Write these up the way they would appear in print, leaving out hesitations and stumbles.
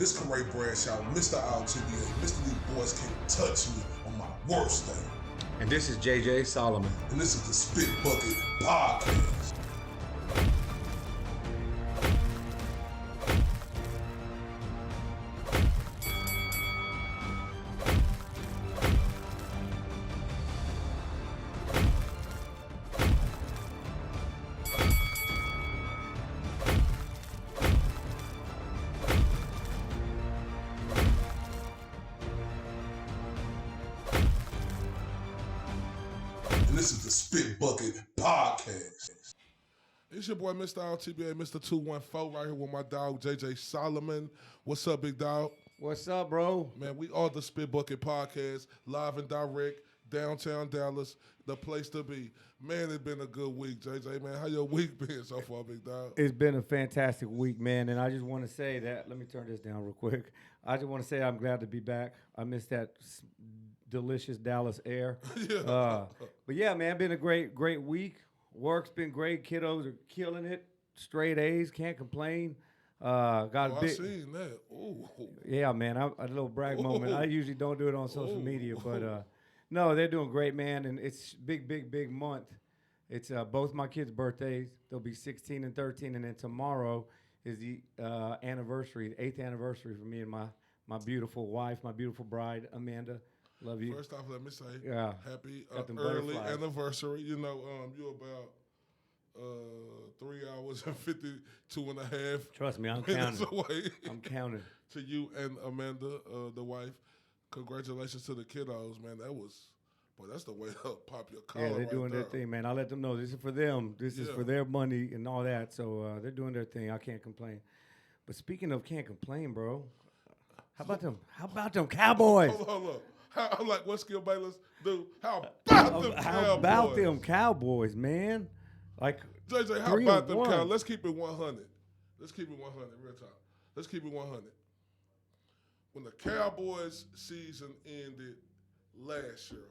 This Corey Bradshaw, Mr. RTBA, Mr. These Boys Can't Touch Me on my worst day. And this is JJ Solomon. And this is the Spit Bucket Podcast. This is the Spit Bucket Podcast. It's your boy, Mr. RTBA, Mr. 214, right here with my dog, JJ Solomon. What's up, big dog? What's up, bro? Man, we are the Spit Bucket Podcast, live and direct, downtown Dallas, the place to be. Man, it's been a good week, JJ, man. How your week been so far, big dog? It's been a fantastic week, man, and I just want to say that, let me turn this down real quick. I just want to say I'm glad to be back. I missed that delicious Dallas air. Yeah. But yeah, man, been a great week. Work's been great. Kiddos are killing it. Straight A's, can't complain. I seen that. Ooh. Yeah, man, a little brag moment. I usually don't do it on social media, but no, they're doing great, man, and it's big month. It's both my kids' birthdays. They'll be 16 and 13, and then tomorrow is the anniversary, the 8th anniversary for me and my beautiful wife, my beautiful bride, Amanda. Love you. First off, let me say, happy early anniversary. You know, you're about 3 hours and 52 and a half. Trust me, I'm minutes counting. away. I'm counting. To you and Amanda, the wife. Congratulations to the kiddos, man. That's the way to pop your collar. Yeah, they're doing their thing, man. I let them know this is for them. This is for their money and all that. So they're doing their thing. I can't complain. But speaking of can't complain, bro, how about them? How about them Cowboys? Hold on. I'm like, what Skill Bayless do? How about them Cowboys? How about them Cowboys, man? Like, JJ, how about them Cowboys? Let's keep it 100. Let's keep it 100, real talk. Let's keep it 100. When the Cowboys season ended last year,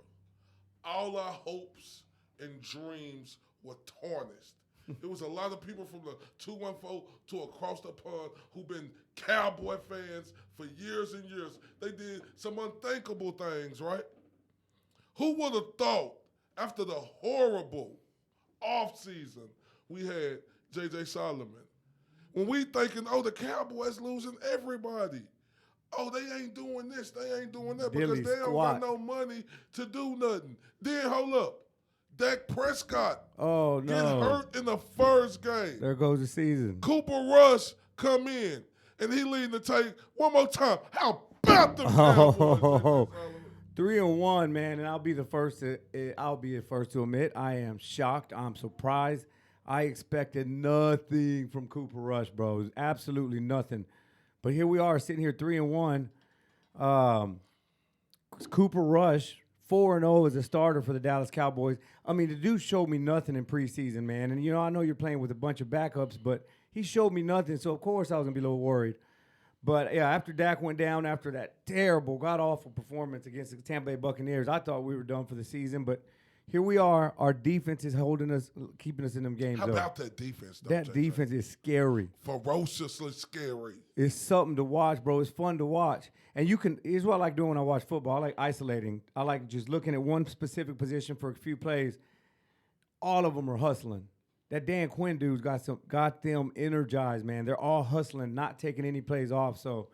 all our hopes and dreams were tarnished. There was a lot of people from the 214 to across the pond who've been Cowboy fans for years and years. They did some unthinkable things, right? Who would have thought after the horrible offseason we had, JJ Solomon, when we thinking, the Cowboys losing everybody. They ain't doing this, they ain't doing that because they don't got no money to do nothing. Then, hold up. Dak Prescott get hurt in the first game. There goes the season. Cooper Rush come in, and he leading the take one more time. How about the Cowboys? 3-1, man, and I'll be the first to admit I am shocked. I'm surprised. I expected nothing from Cooper Rush, bro. Absolutely nothing. But here we are sitting here 3-1. Cooper Rush 4-0 as a starter for the Dallas Cowboys. I mean, the dude showed me nothing in preseason, man. And, I know you're playing with a bunch of backups, but he showed me nothing. So, of course, I was going to be a little worried. But, yeah, after Dak went down, after that terrible, god-awful performance against the Tampa Bay Buccaneers, I thought we were done for the season. But here we are. Our defense is holding us, keeping us in them games. How about that defense, though? That defense is scary. Ferociously scary. It's something to watch, bro. It's fun to watch. And here's what I like doing when I watch football. I like isolating. I like just looking at one specific position for a few plays. All of them are hustling. That Dan Quinn dude's got them energized, man. They're all hustling, not taking any plays off. So,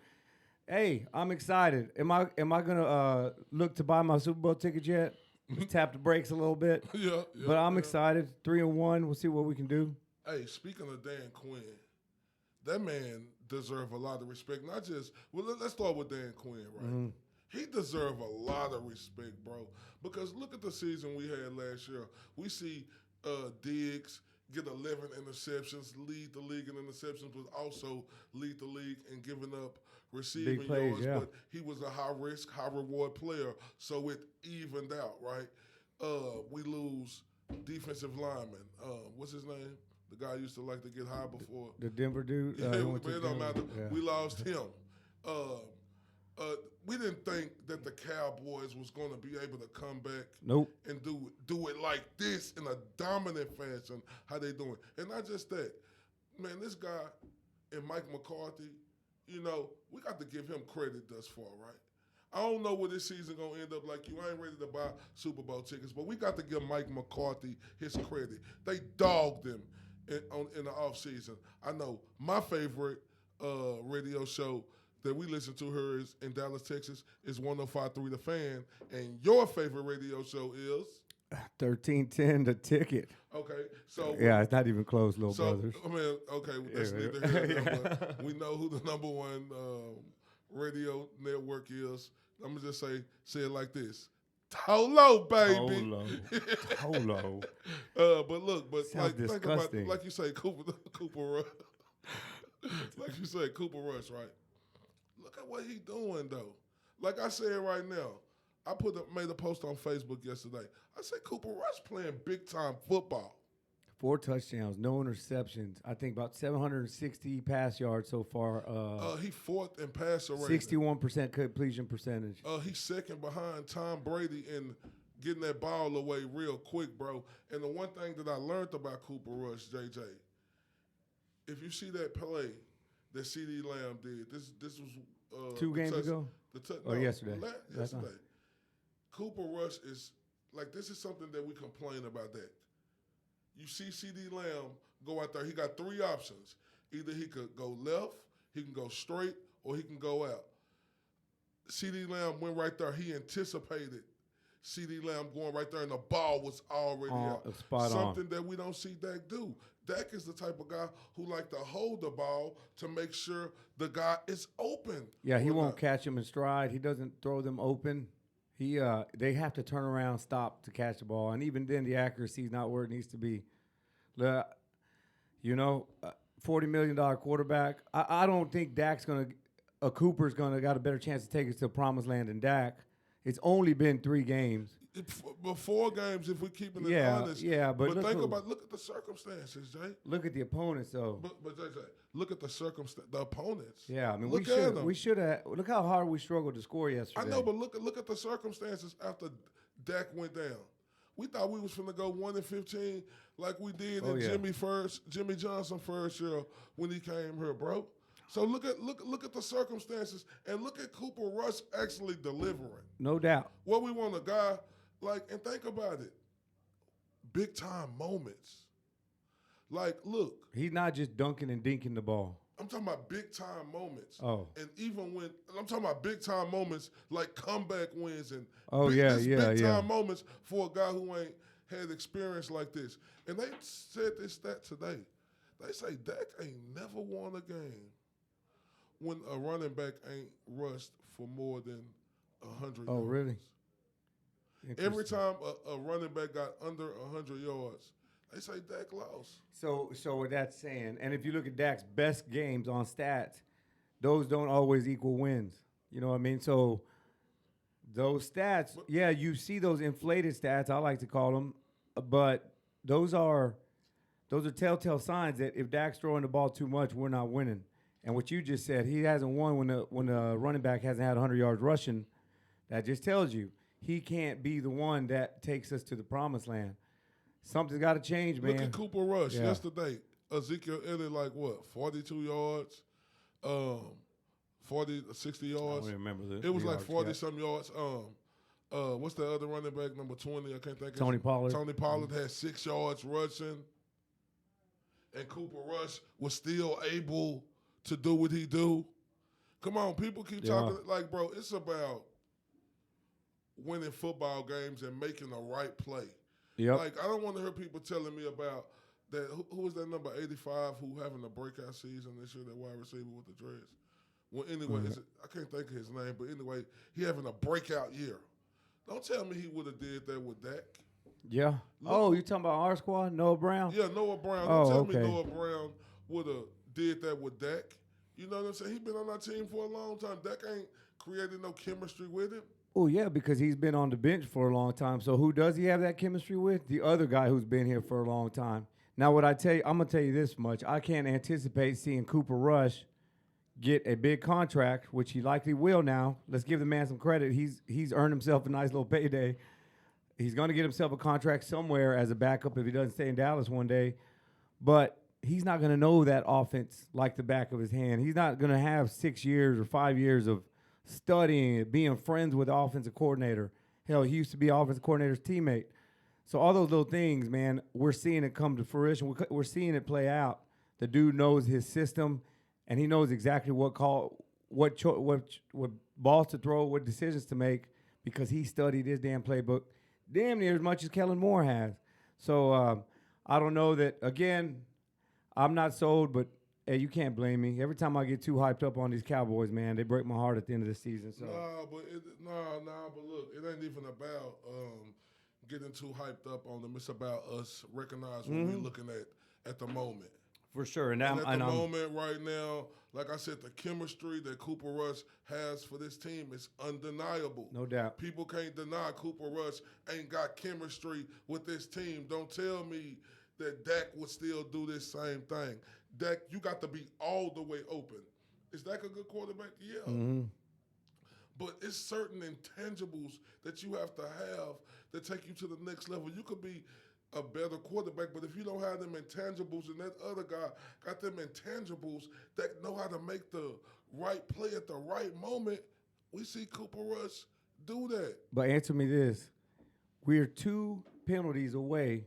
hey, I'm excited. Am I gonna look to buy my Super Bowl ticket yet? Just tap the brakes a little bit. Yeah. But I'm excited. 3-1. We'll see what we can do. Hey, speaking of Dan Quinn, that man deserves a lot of respect. Not just let's start with Dan Quinn, right? Mm-hmm. He deserves a lot of respect, bro. Because look at the season we had last year. We see Diggs get 11 interceptions, lead the league in interceptions, but also lead the league in giving up receiving yards. Yeah. But he was a high-risk, high-reward player, so it evened out, right? We lose defensive lineman. What's his name? The guy used to like to get high before. The Denver dude? Yeah, it don't matter. Yeah. We lost him. We didn't think that the Cowboys was going to be able to come back and do it like this in a dominant fashion, how they doing. And not just that. Man, this guy and Mike McCarthy, you know, we got to give him credit thus far, right? I don't know what this season going to end up like. You ain't ready to buy Super Bowl tickets, but we got to give Mike McCarthy his credit. They dogged him in the offseason. I know my favorite radio show that we listen to here is in Dallas, Texas, is 105.3 The Fan, and your favorite radio show is 1310 The Ticket. Okay, so yeah, it's not even close, little brothers. I mean, okay, that's neither here nor there, but we know who the number one radio network is. I'm gonna just say it like this: Tolo, baby. Tolo. But look, sounds think about, disgusting. like you say, Cooper Rush. Like you say, Cooper Rush, right? Look at what he doing though. Like I said right now, I made a post on Facebook yesterday. I said Cooper Rush playing big time football. 4 touchdowns, no interceptions. I think about 760 pass yards so far. He fourth in passer rating. 61% completion percentage. He's second behind Tom Brady in getting that ball away real quick, bro. And the one thing that I learned about Cooper Rush, JJ, if you see that play that CeeDee Lamb did, this was 2 games ago? Yesterday? Yesterday. Cooper Rush is, like, this is something that we complain about that. You see CeeDee Lamb go out there. He got 3 options. Either he could go left, he can go straight, or he can go out. CeeDee Lamb went right there. He anticipated CeeDee Lamb going right there, and the ball was already out. Spot Something on. that we don't see Dak do. Dak is the type of guy who like to hold the ball to make sure the guy is open. Yeah, he won't catch him in stride. He doesn't throw them open. They have to turn around, stop to catch the ball, and even then, the accuracy is not where it needs to be. $40 million quarterback. I don't think Cooper's got a better chance to take us to the promised land than Dak. It's only been 3 games. 4 games, if we're keeping it honest. Yeah, but look at the circumstances, Jay. Look at the opponents, though. But Jay, look at the opponents. Yeah, I mean, we should have. Look how hard we struggled to score yesterday. I know, but look at the circumstances after Dak went down. We thought we was finna go 1-15 like we did in Jimmy Johnson first year when he came here, bro. So look at the circumstances and look at Cooper Rush actually delivering. No doubt. What we want a guy like, and think about it, big time moments. Like, look, he's not just dunking and dinking the ball. I'm talking about big time moments. Oh, and even when I'm talking about big time moments like comeback wins and big time moments for a guy who ain't had experience like this. And they said this stat today. They say Dak ain't never won a game when a running back ain't rushed for more than 100 yards. Oh, really? Every time a running back got under 100 yards, they say Dak lost. So what that's saying, and if you look at Dak's best games on stats, those don't always equal wins. You know what I mean? So those stats, you see those inflated stats, I like to call them, but those are telltale signs that if Dak's throwing the ball too much, we're not winning. And what you just said, he hasn't won when the running back hasn't had 100 yards rushing. That just tells you he can't be the one that takes us to the promised land. Something's got to change, man. Look at Cooper Rush yesterday. Ezekiel Elliott, like what, 42 yards, 60 yards. I don't remember this. It was like 40-some yards. What's the other running back, number 20? I can't think of Tony Pollard. Tony Pollard had 6 yards rushing. And Cooper Rush was still able to do what he do. Come on, people keep talking like, bro, it's about winning football games and making the right play. Yep. Like, I don't want to hear people telling me about that. Who was that number 85 who having a breakout season this year, that wide receiver with the dreads? Well, anyway, I can't think of his name, but anyway, he having a breakout year. Don't tell me he would have did that with Dak. Yeah. You talking about our squad, Noah Brown? Yeah, Noah Brown. Don't tell me Noah Brown would have did that with Dak. You know what I'm saying? He's been on our team for a long time. Dak ain't created no chemistry with him. Oh, yeah, because he's been on the bench for a long time. So who does he have that chemistry with? The other guy who's been here for a long time. Now, what I tell you, I'm going to tell you this much. I can't anticipate seeing Cooper Rush get a big contract, which he likely will now. Let's give the man some credit. He's earned himself a nice little payday. He's going to get himself a contract somewhere as a backup if he doesn't stay in Dallas one day. But he's not going to know that offense like the back of his hand. He's not going to have 6 years or 5 years of studying it, being friends with the offensive coordinator. Hell, he used to be offensive coordinator's teammate. So all those little things, man, we're seeing it come to fruition. We're seeing it play out. The dude knows his system, and he knows exactly what balls to throw, what decisions to make, because he studied his damn playbook damn near as much as Kellen Moore has. So I don't know that, again, I'm not sold, but hey, you can't blame me. Every time I get too hyped up on these Cowboys, man, they break my heart at the end of the season. So. But look, it ain't even about getting too hyped up on them. It's about us recognizing what we're looking at the moment. For sure. And at the moment right now, like I said, the chemistry that Cooper Rush has for this team is undeniable. No doubt. People can't deny Cooper Rush ain't got chemistry with this team. Don't tell me that Dak would still do this same thing. Dak, you got to be all the way open. Is Dak a good quarterback? Yeah. Mm-hmm. But it's certain intangibles that you have to have that take you to the next level. You could be a better quarterback, but if you don't have them intangibles and that other guy got them intangibles that know how to make the right play at the right moment, we see Cooper Rush do that. But answer me this. We're 2 penalties away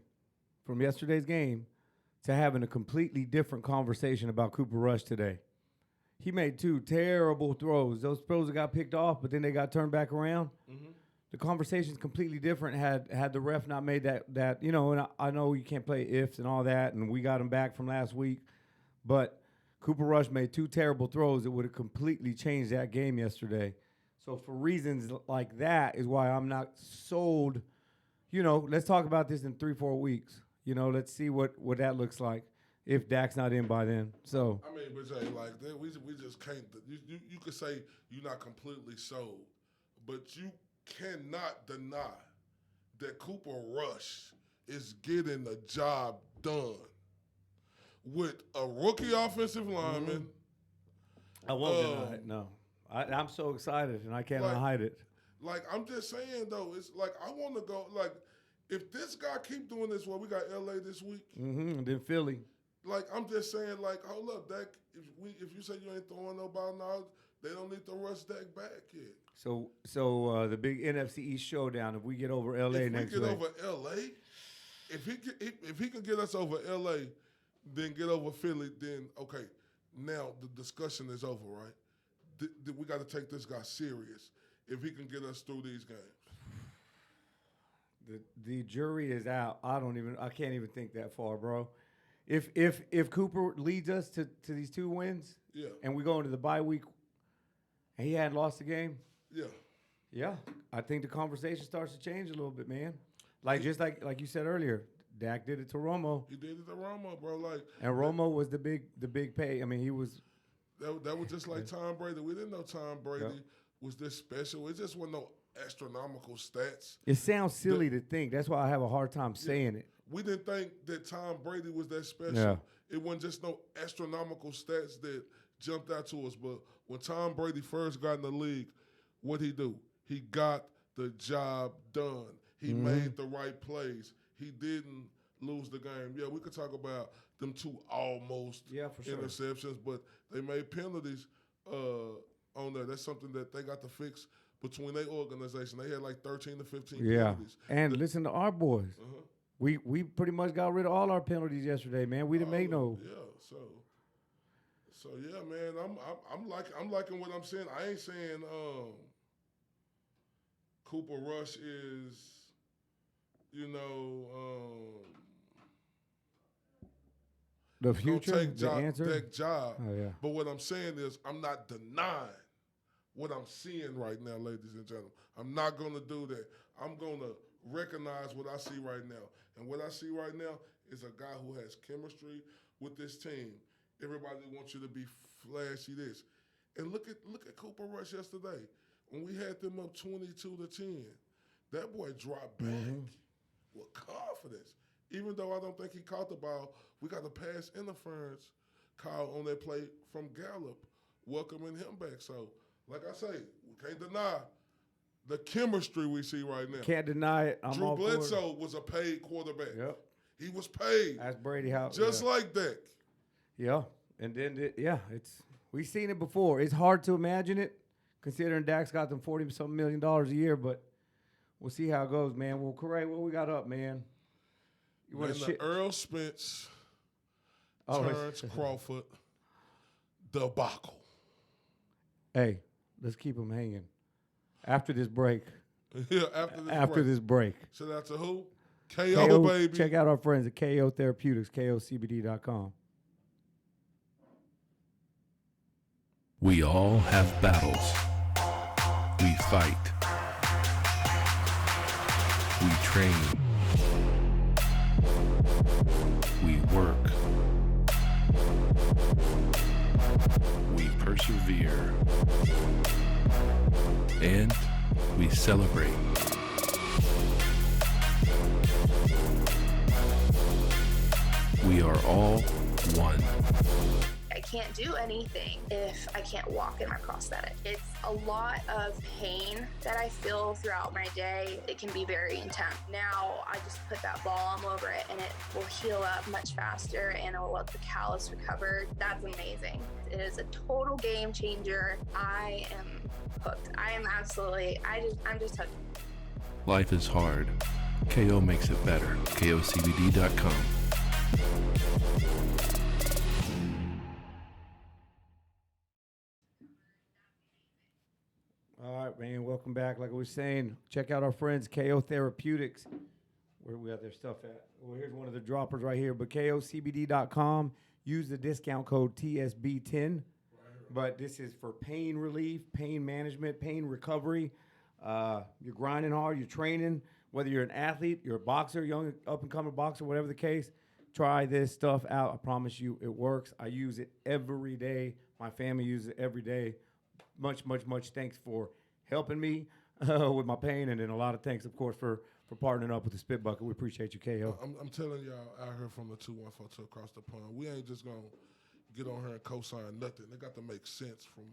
from yesterday's game to having a completely different conversation about Cooper Rush today. He made 2 terrible throws. Those throws that got picked off, but then they got turned back around. Mm-hmm. The conversation's completely different had the ref not made that and I know you can't play ifs and all that, and we got him back from last week. But Cooper Rush made 2 terrible throws that would have completely changed that game yesterday. So for reasons like that is why I'm not sold. Let's talk about this in 3-4 weeks. Let's see what that looks like if Dak's not in by then. So I mean, but Jay, like we just can't. You could say you're not completely sold, but you cannot deny that Cooper Rush is getting the job done with a rookie offensive lineman. I won't deny it. No, I'm so excited and I cannot hide it. Like, I'm just saying though, it's like I want to go. Like, if this guy keep doing this, we got LA this week, and then Philly. Like, I'm just saying, like, hold up, Dak. If you say you ain't throwing no ball now, they don't need to rush Dak back yet. So the big NFC East showdown. If we get over LA next week. If we get over LA, if he can get us over LA, then get over Philly, then okay. Now the discussion is over, right? We got to take this guy serious if he can get us through these games. The jury is out. I can't even think that far, bro. If Cooper leads us to these 2 wins, and we go into the bye week, and he hadn't lost the game, yeah, I think the conversation starts to change a little bit, man. Like just like you said earlier, Dak did it to Romo. He did it to Romo, bro. And Romo was the big pay. I mean, he was. That was just like Tom Brady. We didn't know Tom Brady was this special. It just wasn't no astronomical stats. It sounds silly to think. That's why I have a hard time saying it. We didn't think that Tom Brady was that special. Yeah. It wasn't just no astronomical stats that jumped out to us. But when Tom Brady first got in the league, what'd he do? He got the job done. He made the right plays. He didn't lose the game. Yeah, we could talk about them 2 almost interceptions, but they made penalties on there. That's something that they got to fix between their organization. They had like 13 to 15 penalties. And listen to our boys. We pretty much got rid of all our penalties yesterday, man. We didn't make no. Yeah, so yeah, man. I'm liking what I'm saying. I ain't saying Cooper Rush is, the future, take the answer. That job. Oh, yeah. But what I'm saying is, I'm not denying what I'm seeing right now, ladies and gentlemen. I'm not going to do that. I'm going to recognize what I see right now. And what I see right now is a guy who has chemistry with this team. Everybody wants you to be flashy this. And look at Cooper Rush yesterday. When we had them up 22-10, that boy dropped back with confidence. Even though I don't think he caught the ball, we got a pass interference call on that play from Gallup, welcoming him back. So, like I say, we can't deny the chemistry we see right now. Can't deny it. Drew Bledsoe was a paid quarterback. Yep. He was paid. That's Brady House. Just like that. Yeah, and then we've seen it before. It's hard to imagine it, considering Dak's got them $40-something million a year. But we'll see how it goes, man. Well, Corey, what we got up, man? You want the Earl Spence, Terence Crawford debacle. Hey, let's keep them hanging. After this break. Yeah, after this break. Shout out to who? KO, baby. Check out our friends at KO Therapeutics, KOCBD.com. We all have battles. We fight. We train. We work. We persevere. And we celebrate. We are all one. I can't do anything if I can't walk in my prosthetic. It's a lot of pain that I feel throughout my day. It can be very intense. Now I just put that balm over it and it will heal up much faster and it will let the callus recover. That's amazing. It is a total game changer. I am hooked. I'm just hooked. Life is hard. KO makes it better. KOCBD.com. All right, man. Welcome back. Like I was saying, check out our friends, KO Therapeutics. Where we got their stuff at? Well, here's one of the droppers right here. But KOCBD.com. Use the discount code TSB10. But this is for pain relief, pain management, pain recovery. You're grinding hard, you're training. Whether you're an athlete, you're a boxer, young up-and-coming boxer, whatever the case, try this stuff out. I promise you it works. I use it every day. My family uses it every day. Much, much, much thanks for helping me with my pain, and then a lot of thanks, of course, for partnering up with the Spit Bucket. We appreciate you, KO. I'm telling y'all out here from the 2142 across the pond, we ain't just going to get on here and co-sign nothing. It got to make sense for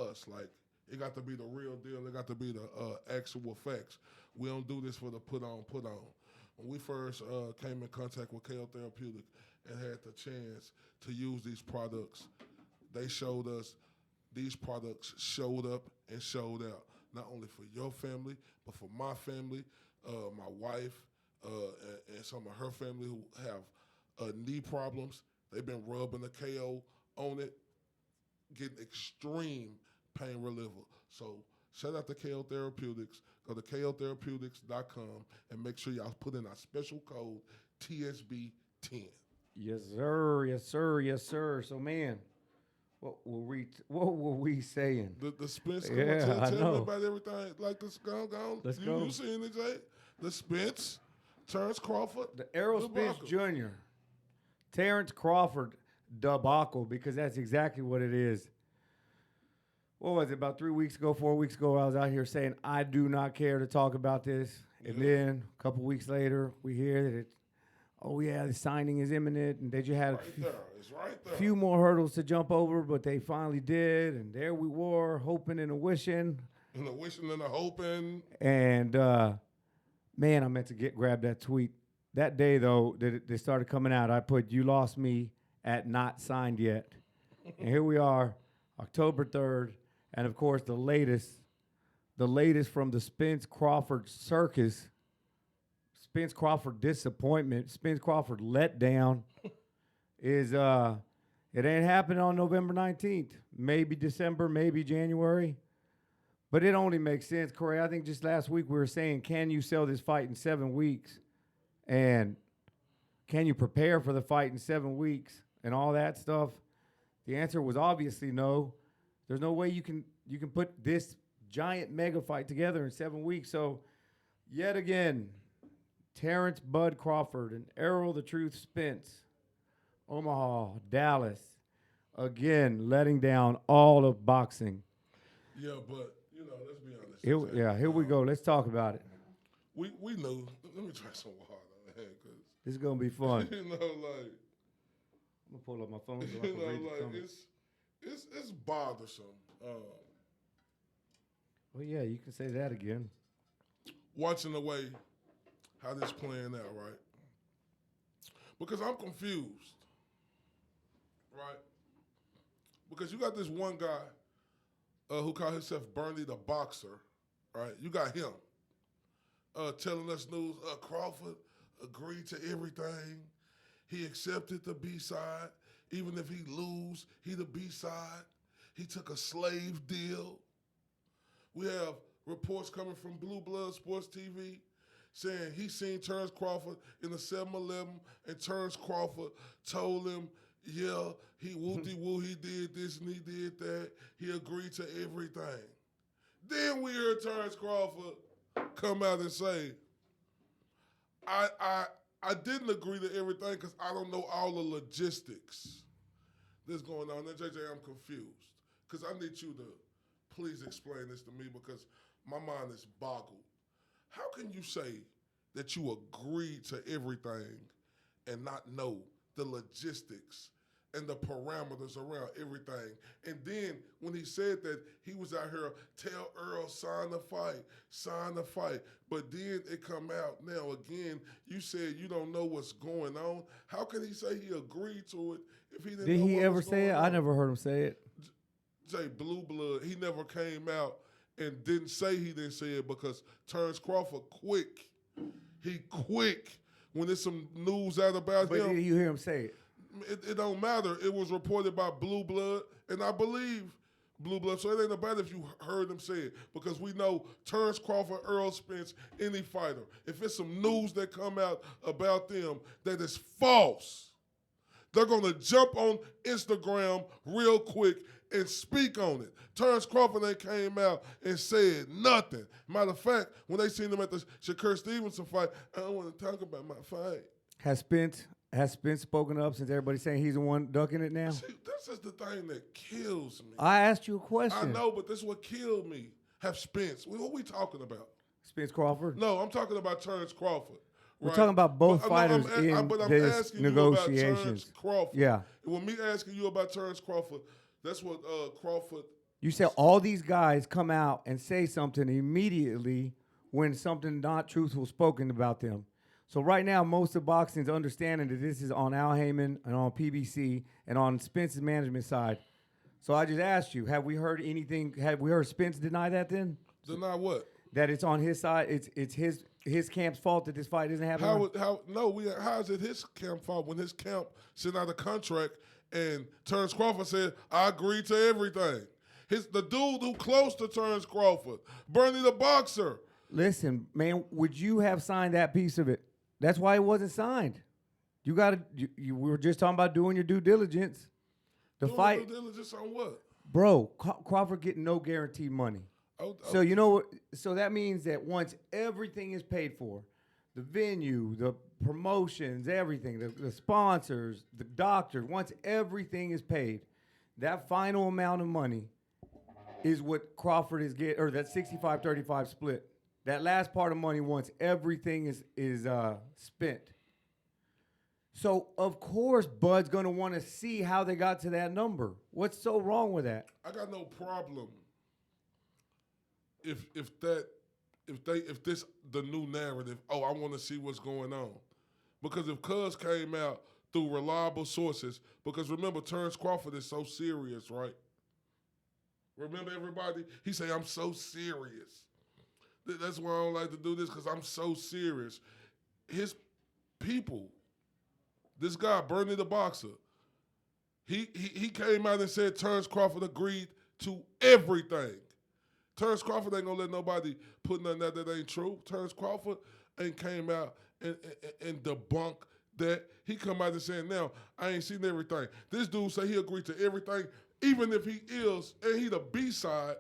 us. Like, it got to be the real deal. It got to be the actual facts. We don't do this for the put on. When we first came in contact with KO Therapeutic and had the chance to use these products, they showed us these products showed up and showed out, not only for your family, but for my family, my wife, and some of her family who have knee problems. They've been rubbing the KO on it, getting extreme pain reliever. So shout out to KO Therapeutics. Go to KOTherapeutics.com and make sure y'all put in our special code TSB10. Yes, sir. Yes, sir. Yes, sir. So, man, what were we saying? The Spence. Yeah, tell me about everything. Like this, go. Let's go. You seen it, Jay? The Spence, Terence Crawford, the Errol Spence debacle. Jr., Terence Crawford debacle, because that's exactly what it is. What was it, about 3 weeks ago, 4 weeks ago, I was out here saying, I do not care to talk about this. And then a couple weeks later, we hear that the signing is imminent, and they just had a few more hurdles to jump over, but they finally did, and there we were, hoping and a wishing. And a wishing and a hoping. And, man, I meant to grab that tweet. That day, though, that they started coming out, I put, "You lost me at not signed yet." And here we are, October 3rd. And, of course, the latest from the Spence-Crawford circus, Spence-Crawford disappointment, Spence-Crawford letdown is it ain't happening on November 19th. Maybe December, maybe January. But it only makes sense, Corey. I think just last week we were saying, can you sell this fight in 7 weeks? And can you prepare for the fight in 7 weeks and all that stuff? The answer was obviously no. There's no way you can put this giant mega fight together in 7 weeks. So, yet again, Terence Bud Crawford and Errol the Truth Spence, Omaha, Dallas, again letting down all of boxing. Yeah, but let's be honest. Here we go. Let's talk about it. We knew. Let me try some water, man, because this is gonna be fun. like I'm gonna pull up my phone so I can read the comments. It's bothersome. Well, yeah, you can say that again. Watching the way how this playing out, right? Because I'm confused. right? Because you got this one guy who called himself Bernie the Boxer, right? You got him telling us news. Crawford agreed to everything. He accepted the B-side. Even if he lose, he the B-side. He took a slave deal. We have reports coming from Blue Blood Sports TV saying he seen Terence Crawford in the 7-Eleven, and Terence Crawford told him, yeah, he whoop-de-woo, he did this and he did that. He agreed to everything. Then we heard Terence Crawford come out and say, I didn't agree to everything because I don't know all the logistics that's going on. Now, JJ, I'm confused because I need you to please explain this to me because my mind is boggled. How can you say that you agreed to everything and not know the logistics and the parameters around everything? And then when he said that, he was out here, tell Earl, sign the fight. But then it come out now again, you said you don't know what's going on. How can he say he agreed to it if he didn't know Did he what ever was say it? going on? I never heard him say it. Jay, Blue Blood, he never came out and didn't say he didn't say it because Terence Crawford quick. He quick when there's some news out about But him. did you hear him say it? It don't matter. It was reported by Blue Blood, and I believe Blue Blood. So it ain't no matter if you heard him say it because we know Terence Crawford, Earl Spence, any fighter. If it's some news that come out about them that is false, they're going to jump on Instagram real quick and speak on it. Terence Crawford ain't came out and said nothing. Matter of fact, when they seen him at the Shakur Stevenson fight, I don't want to talk about my fight. Has Spence spoken up since everybody's saying he's the one ducking it now? See, this is the thing that kills me. I asked you a question. I know, but this is what killed me. Have Spence. What we talking about? Spence-Crawford? No, I'm talking about Terence Crawford. We're right? talking about both But, fighters in but I'm this asking you about Terence negotiations. Crawford. Yeah. When me asking you about Terence Crawford, that's what Crawford. You said all these guys come out and say something immediately when something not truthful spoken about them. So right now, most of boxing's understanding that this is on Al Heyman and on PBC and on Spence's management side. So I just asked you, have we heard anything? Have we heard Spence deny that then? Deny what? That it's on his side. It's his camp's fault that this fight isn't happening. How is it his camp fault when his camp sent out a contract and Terence Crawford said, I agreed to everything? The dude who close to Terence Crawford, Bernie the Boxer. Listen, man, would you have signed that piece of it? That's why it wasn't signed. You got to. We were just talking about doing your due diligence. The Doing fight, due diligence on what? bro. Crawford getting no guaranteed money. So you know what? So that means that once everything is paid for, the venue, the promotions, everything, the sponsors, the doctor, once everything is paid, that final amount of money is what Crawford is getting, or that 65-35 split. That last part of money, once everything is spent. So of course, Bud's gonna want to see how they got to that number. What's so wrong with that? I got no problem if this the new narrative. Oh, I want to see what's going on, because if Cuz came out through reliable sources, because remember Terence Crawford is so serious, right? Remember everybody? He say I'm so serious. That's why I don't like to do this, because I'm so serious. His people, this guy Bernie the Boxer, he came out and said Terence Crawford agreed to everything. Terence Crawford ain't gonna let nobody put nothing out that ain't true. Terence Crawford ain't came out and debunk that. He come out and saying, now, I ain't seen everything. This dude say he agreed to everything, even if he is, and he the B-side,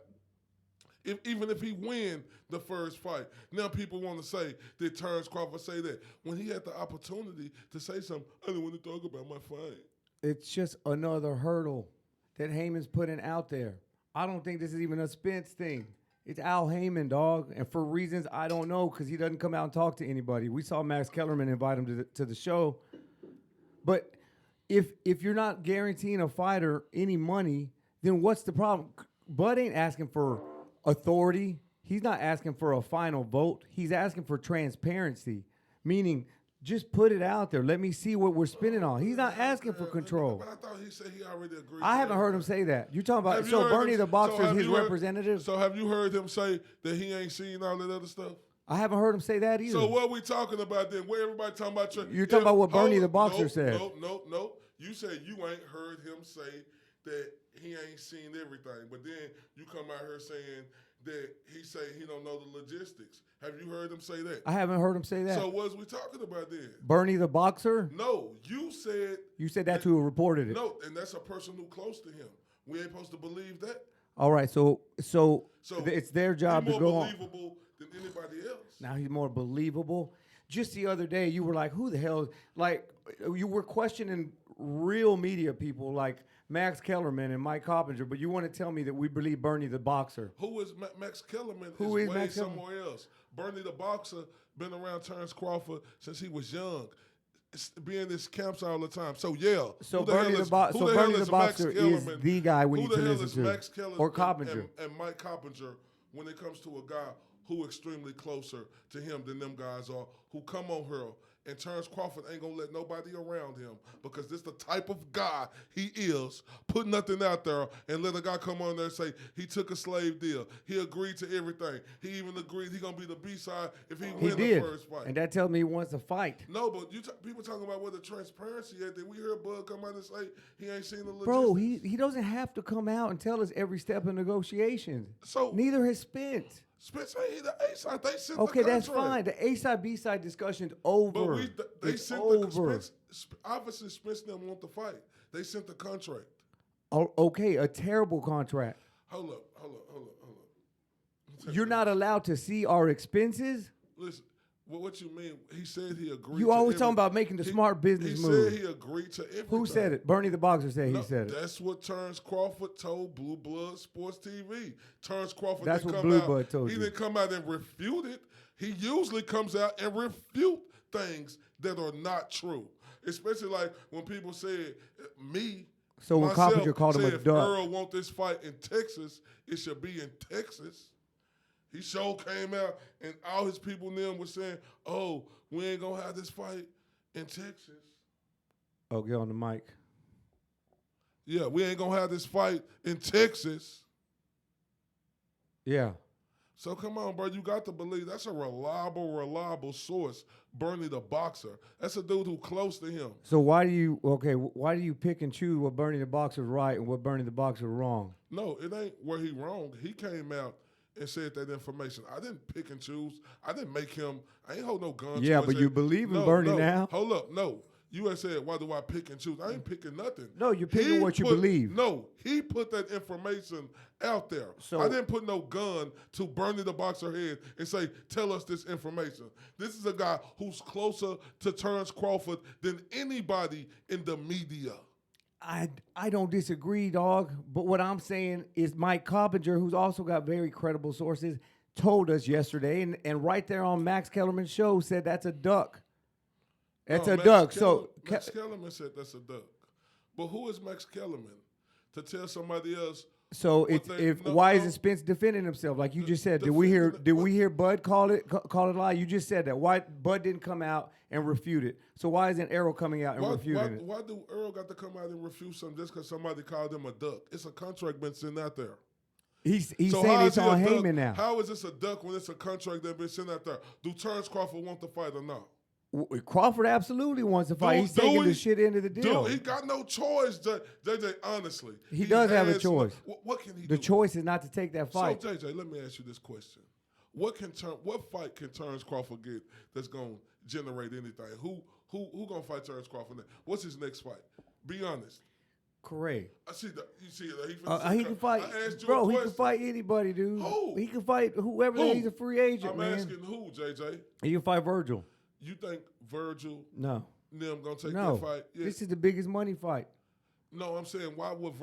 even if he win the first fight. Now people want to say, did Terence Crawford say that? When he had the opportunity to say something, I didn't want to talk about my fight. It's just another hurdle that Heyman's putting out there. I don't think this is even a Spence thing. It's Al Heyman, dog, and for reasons I don't know, because he doesn't come out and talk to anybody. We saw Max Kellerman invite him to the show. But if you're not guaranteeing a fighter any money, then what's the problem? Bud ain't asking for authority. He's not asking for a final vote. He's asking for transparency, meaning Just put it out there. Let me see what we're spinning on. He's not asking for control. But I thought he said he already agreed. I haven't heard him say that. You're talking about, Have you so heard Bernie him- the Boxer so is have his you heard- representative? So have you heard him say that he ain't seen all that other stuff? I haven't heard him say that either. So what are we talking about then? Where everybody talking about? You're talking about what Bernie the Boxer said. No. You said you ain't heard him say that he ain't seen everything. But then you come out here saying that he say he don't know the logistics. Have you heard him say that? I haven't heard him say that. So what was we talking about then? Bernie the Boxer? No, you said. You said that to who reported it. No, and that's a person who close to him. We ain't supposed to believe that. All right, so it's their job he's to go more on. believable than anybody else. Now he's more believable. Just the other day, you were like, who the hell? Like, you were questioning real media people like Max Kellerman and Mike Coppinger, but you want to tell me that we believe Bernie the Boxer. Who is Max Kellerman? Who is way Max Kellerman? somewhere else. Bernie the Boxer been around Terence Crawford since he was young. Be in his camps all the time. So yeah. So who the Bernie hell the is- Boxer. who So the hell Bernie the is Max Boxer is Kellerman? the guy we Who need to the hell listen is to. Max Kellerman Or Coppinger. and Mike Coppinger when it comes to a guy who extremely closer to him than them guys are, who come on here. And Terence Crawford ain't gonna let nobody around him because this the type of guy he is. Put nothing out there and let a guy come on there and say he took a slave deal. He agreed to everything. He even agreed he gonna be the B-side if he win the first fight. And that tells me he wants to fight. No, but people talking about where the transparency at. Did we hear Bud come out and say he ain't seen the logistics? Bro, he doesn't have to come out and tell us every step of negotiations. So neither has Spence. Spence ain't the A-side. They sent Okay, the that's contract. fine. The A-side, B-side discussion's over. But they it's sent over. obviously Spence didn't want the fight. They sent the contract. Oh, okay, a terrible contract. Hold up. You're not allowed to see our expenses? Listen, what you mean? He said he agreed. You always talking about making the smart business move. He said he agreed to everything. Who said it? Bernie the Boxer said No, he said it. That's what Terence Crawford told Blue Blood Sports TV. Terence Crawford That's didn't what come Blue out. Blood told He you. didn't come out and refute it. He usually comes out and refute things that are not true. Especially like when people said, me, So when myself, Coppinger called him said a if duck. Earl want this fight in Texas, it should be in Texas. He sure came out and all his people and them were saying, oh, we ain't going to have this fight in Texas. Oh, get on the mic. Yeah, we ain't going to have this fight in Texas. Yeah. So come on, bro. You got to believe that's a reliable source, Bernie the Boxer. That's a dude who close to him. So why do you pick and choose what Bernie the Boxer's right and what Bernie the Boxer's wrong? No, it ain't where he wrong. He came out and said that information. I didn't pick and choose. I didn't make him. I ain't hold no gun. Yeah, to but his you head. believe in No, Bernie no. now? Hold up, no. You had said, why do I pick and choose? I ain't picking nothing. No, you're picking what you believe. No, he put that information out there. So- I didn't put no gun to Bernie the Boxer head and say, tell us this information. This is a guy who's closer to Terence Crawford than anybody in the media. I don't disagree, dog. But what I'm saying is Mike Coppinger, who's also got very credible sources, told us yesterday, and right there on Max Kellerman's show said that's a duck. That's No, a Max duck. Max Kellerman said that's a duck. But who is Max Kellerman to tell somebody else? So it's why isn't Spence defending himself like you just said? Did we hear Bud call it a lie? You just said that. Why Bud didn't come out and refute it? So why isn't Errol coming out and refuting it? Why do Earl got to come out and refute something just because somebody called him a duck? It's a contract been sent out there. He's So saying how it's is he a on duck? Heyman now. How is this a duck when it's a contract that been sent out there? Do Terence Crawford want the fight or not? Crawford absolutely wants to fight. He's taking the shit into the deal. Dude, he got no choice, JJ, honestly. He does have a has choice. What can he do? The choice is not to take that fight. So, JJ, let me ask you this question. What fight can Terence Crawford get that's going to generate anything? Who going to fight Terence Crawford next? What's his next fight? Be honest. Correct. I see that. You see that. He can fight, I asked you bro. a He question. can fight anybody, dude. Who? He can fight whoever. Who? He's a free agent, I'm man. asking who, JJ? He can fight Virgil. You think Virgil No. them going to take No. that fight? Yeah. This is the biggest money fight. No, I'm saying why would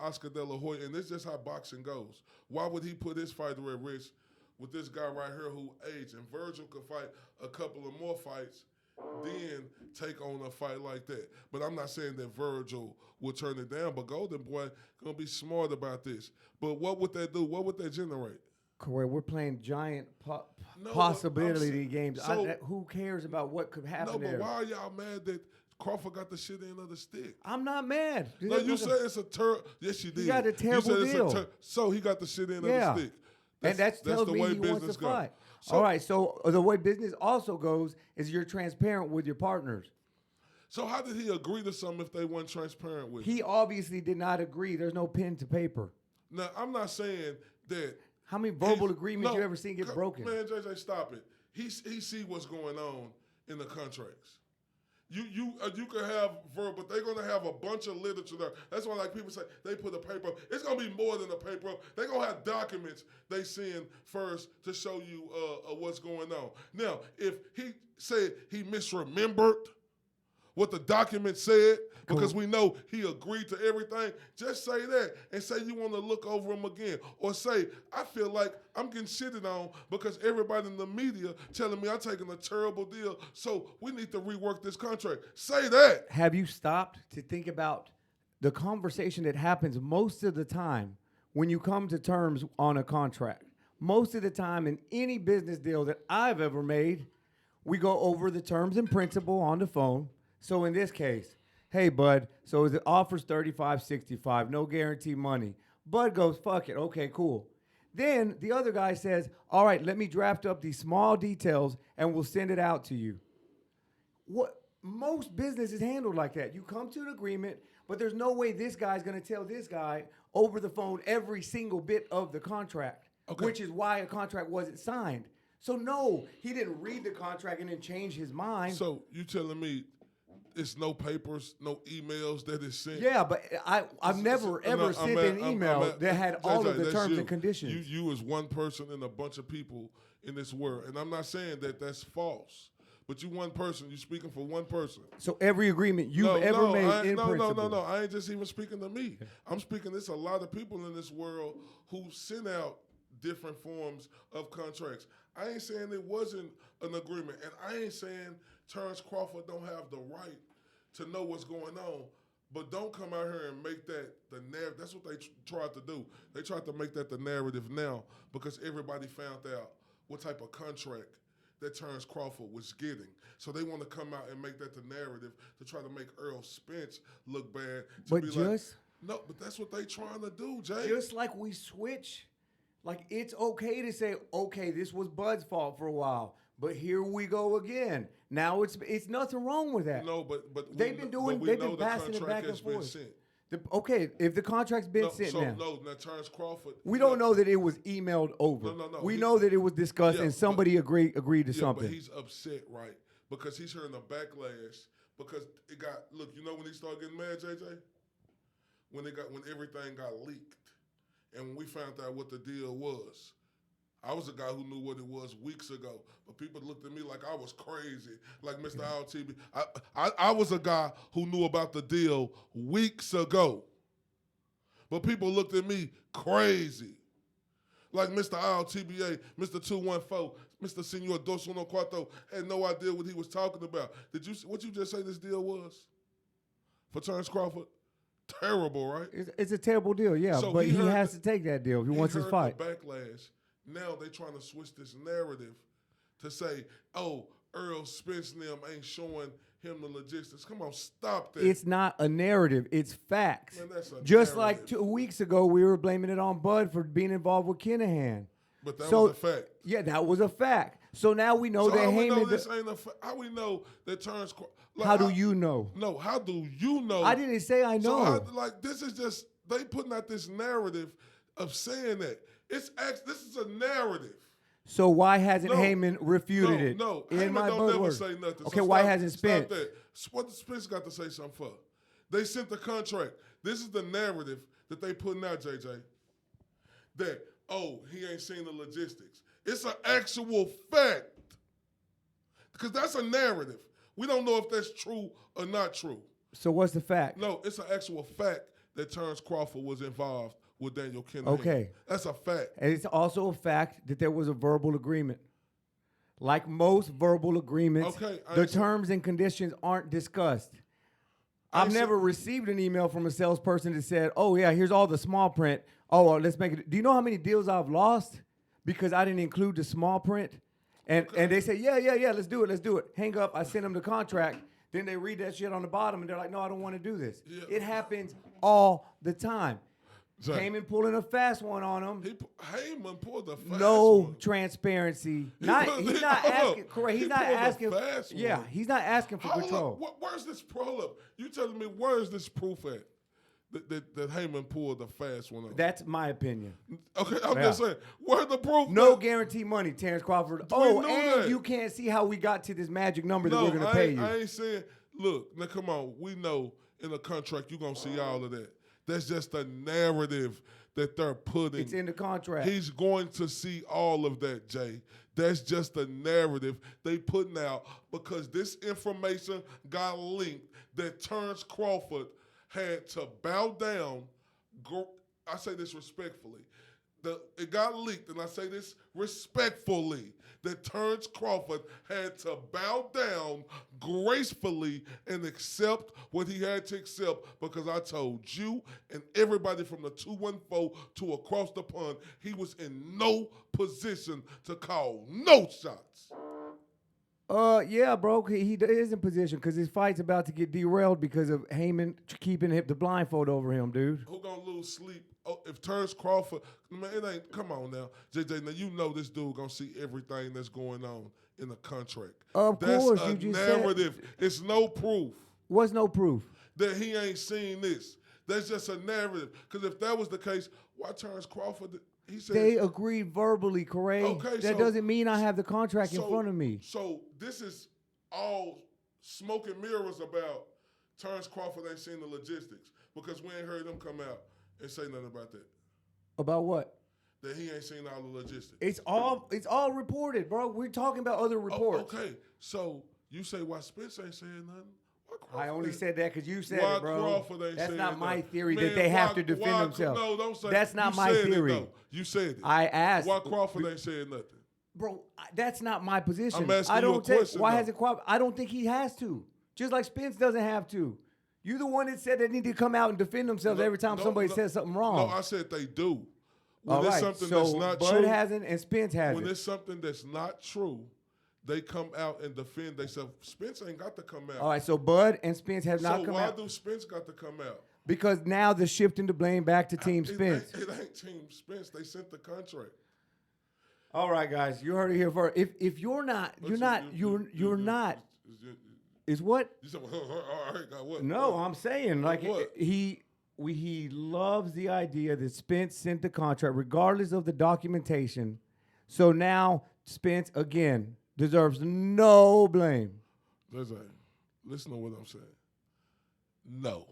Oscar De La Hoya, and this is just how boxing goes, why would he put his fighter at risk with this guy right here who aged, and Virgil could fight a couple of more fights, then take on a fight like that. But I'm not saying that Virgil will turn it down, but Golden Boy going to be smart about this. But what would that do? What would that generate? Correct. We're playing giant No, but possibility games. so- Who cares about what could happen No, but there? why are y'all mad that Crawford got the shit end of the stick? I'm not mad. No, you said it's a yes, you did. got a terrible you said deal. It's so he got the shit end Yeah. of the stick. And that tells the me way he wants business to goes. fight. So- All right, so the way business also goes is you're transparent with your partners. So how did he agree to something if they weren't transparent with He obviously did not agree. There's no pen to paper. Now, I'm not saying that. How many verbal he's- agreements no, you ever seen get broken? Man, JJ, stop it. He see what's going on in the contracts. You can have verbal, but they're gonna have a bunch of literature there. That's why, like people say, they put a paper up. It's gonna be more than a paper up. They're gonna have documents they send first to show you what's going on. Now, if he said he misremembered what the document said, because we know he agreed to everything, just say that and say you want to look over him again. Or say, I feel like I'm getting shitted on because everybody in the media telling me I'm taking a terrible deal, so we need to rework this contract. Say that. Have you stopped to think about the conversation that happens most of the time when you come to terms on a contract? Most of the time in any business deal that I've ever made, we go over the terms and principle on the phone. So in this case, hey, bud, so the offer's $35.65, no guarantee money. Bud goes, fuck it, okay, cool. Then the other guy says, all right, let me draft up these small details and we'll send it out to you. What most business is handled like that. You come to an agreement, but there's no way this guy's going to tell this guy over the phone every single bit of the contract, which is why a contract wasn't signed. So no, he didn't read the contract and then change his mind. So you telling me it's no papers, no emails that is sent? Yeah, but I've never ever sent an email that had all of the that's terms you. and conditions. You as one person in a bunch of people in this world. And I'm not saying that that's false. But you one person, you speaking for one person. So every agreement you've ever made in principle. No. I ain't just even speaking to me. I'm speaking, there's a lot of people in this world who send out different forms of contracts. I ain't saying it wasn't an agreement. And I ain't saying Terence Crawford don't have the right to know what's going on. But don't come out here and make that the narrative. That's what they tried to do. They tried to make that the narrative now because everybody found out what type of contract that Terence Crawford was getting. So they want to come out and make that the narrative to try to make Earl Spence look bad. But no, but that's what they trying to do, Jay. Just like we switch, like it's okay to say, okay, this was Bud's fault for a while, but here we go again. Now it's nothing wrong with that. No, but they've been passing it back and forth. Okay, if the contract's been sent now. No, Terence Crawford. We don't know that it was emailed over. No. We know that it was discussed and somebody agreed to something. But he's upset, right? Because he's hearing the backlash. Because it got, look, you know when he started getting mad, JJ? When everything got leaked. And when we found out what the deal was. I was a guy who knew what it was weeks ago, but people looked at me like I was crazy, like Mr. LTB. I was a guy who knew about the deal weeks ago, but people looked at me crazy, like Mr. LTBA, Mr. 214, Mr. Senor Dos Uno Cuatro had no idea what he was talking about. What you just say this deal was for Terence Crawford? Terrible, right? It's a terrible deal, yeah, So but he has to take that deal if he wants his fight. The backlash. Now they trying to switch this narrative to say, oh, Earl Spence and them ain't showing him the logistics. Come on, stop that. It's not a narrative. It's facts. Man, that's a Just narrative. like 2 weeks ago, we were blaming it on Bud for being involved with Kinahan. But that was a fact. Yeah, that was a fact. So now we know that how we know Heyman. this ain't a fact? How we know that Terence? Like, How do you know? No, how do you know? I didn't say I know. So this is just they putting out this narrative of saying that this is a narrative. So why hasn't Heyman refuted it? No, in Heyman my don't never words. say nothing. Okay, So why stop- hasn't Spence? Stop that. What Spence got to say something for? They sent the contract. This is the narrative that they putting out, JJ. That, he ain't seen the logistics. It's an actual fact. Because that's a narrative. We don't know if that's true or not true. So what's the fact? No, it's an actual fact that Terence Crawford was involved with Daniel Kinahan. Okay. That's a fact. And it's also a fact that there was a verbal agreement. Like most verbal agreements, the terms and conditions aren't discussed. I've never received an email from a salesperson that said, oh, yeah, here's all the small print. Oh, well, let's make it. Do you know how many deals I've lost because I didn't include the small print. And they say, yeah, let's do it. Hang up. I send them the contract. Then they read that shit on the bottom, and they're like, no, I don't want to do this. Yeah. It happens all the time. Zay. Heyman pulling a fast one on him. Heyman pulled a fast No one. transparency. He's not asking. Correct. He's not asking. Yeah, he's not asking for control. Where's this proof? You telling me where's this proof at? That Heyman pulled a fast one on. That's my opinion. Okay, I'm just saying. Where's the proof? No guarantee money, Terence Crawford. And that. you can't see how we got to this magic number that we're going to pay you. I ain't saying. Look, now come on. We know in a contract you're going to see all of that. That's just a narrative that they're putting. It's in the contract. He's going to see all of that, Jay. That's just a narrative they putting out because this information got linked that Terence Crawford had to bow down. I say this respectfully. It got leaked, and I say this respectfully, that Terence Crawford had to bow down gracefully and accept what he had to accept because I told you and everybody from the 214 to across the pond, he was in no position to call no shots. Yeah, bro. He is in position because his fight's about to get derailed because of Heyman keeping the blindfold over him, dude. Who gonna lose sleep? Oh, if Terence Crawford, man, it ain't. Come on now, JJ. Now you know this dude gonna see everything that's going on in the contract. Of course, that's a you just narrative. It's no proof. What's no proof? That he ain't seen this. That's just a narrative. Because if that was the case, why Terence Crawford? He said they agreed verbally, Corey. Okay, that doesn't mean I have the contract in front of me. So this is all smoke and mirrors about Terence Crawford ain't seen the logistics because we ain't heard him come out and say nothing about that. About what? That he ain't seen all the logistics. It's all reported, bro. We're talking about other reports. Okay, so you say why Spence ain't saying nothing? I only said that because you said why it, bro. Crawford ain't That's saying not my nothing? theory Man, that they have to defend themselves. No, don't say that's not you my said theory. It, though. You said it. I asked. Why Crawford ain't saying nothing? Bro, that's not my position. I'm asking I don't you a question. Why though. hasn't Crawford? I don't think he has to. Just like Spence doesn't have to. You're the one that said they need to come out and defend themselves every time somebody says something wrong. No, I said they do. When All it's right, something so that's not Bud true, hasn't and Spence hasn't. when it's something that's not true, they come out and defend themselves. Spence ain't got to come out. All right, so Bud and Spence have not come out. So why do Spence got to come out? Because now they're shifting the blame back to Team Spence. It ain't Team Spence. They sent the contract. All right, guys, you heard it here first. If you're not, you're not. Is what? You said, all right, God, what? No, I'm saying like what? he loves the idea that Spence sent the contract regardless of the documentation. So now Spence again deserves no blame. Listen to what I'm saying. No.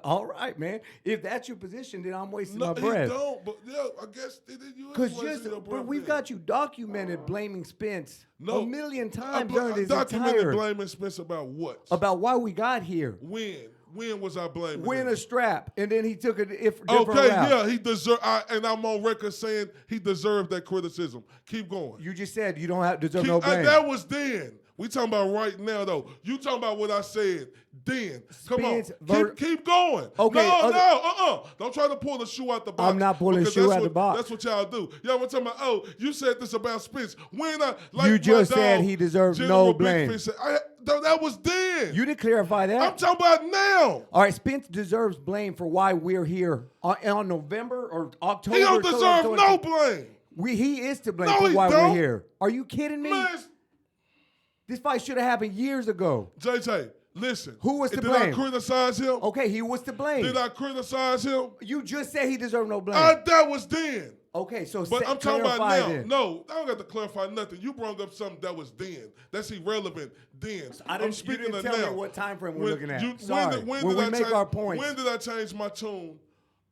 All right, man. If that's your position, then I'm wasting my breath. No, he don't. But yeah, I guess you. But we've got you documented blaming Spence a million times during this documented blaming Spence about what? About why we got here. When was I blaming? Win a strap, and then he took it different okay, route. Yeah, he deserved. And I'm on record saying he deserved that criticism. Keep going. You just said you don't deserve no blame. That was then. We talking about right now, though. You talking about what I said then. Come on. Keep going. Okay. Don't try to pull the shoe out the box. I'm not pulling the shoe out the box. That's what y'all do. Y'all were talking about, you said this about Spence. You just said he deserves no blame. That was then. You didn't clarify that. I'm talking about now. All right, Spence deserves blame for why we're here on November or October. He don't deserve no blame. He is to blame for why we're here. Are you kidding me? Man, this fight should have happened years ago. JJ, listen. Who was to blame? Did I criticize him? Okay, he was to blame. Did I criticize him? You just said he deserved no blame. That was then. Okay, so but I'm talking about now. Then. No, I don't got to clarify nothing. You brought up something that was then. That's irrelevant then. I'm speaking of now. Tell me what time frame we're looking at. When we make our points. When did I change my tune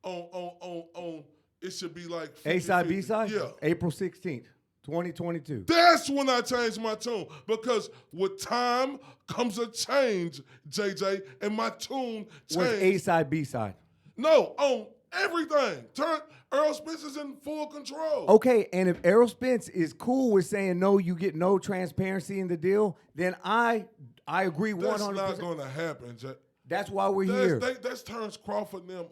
on it should be like A-side, B-side? Yeah. April 16th. 2022. That's when I changed my tune because with time comes a change, JJ, and my tune changed. Was A-side, B-side? No, on everything. Earl Spence is in full control. Okay, and if Errol Spence is cool with saying no, you get no transparency in the deal, then I agree 100%. That's not going to happen, JJ. That's why we're here. That's Terence Crawford and them.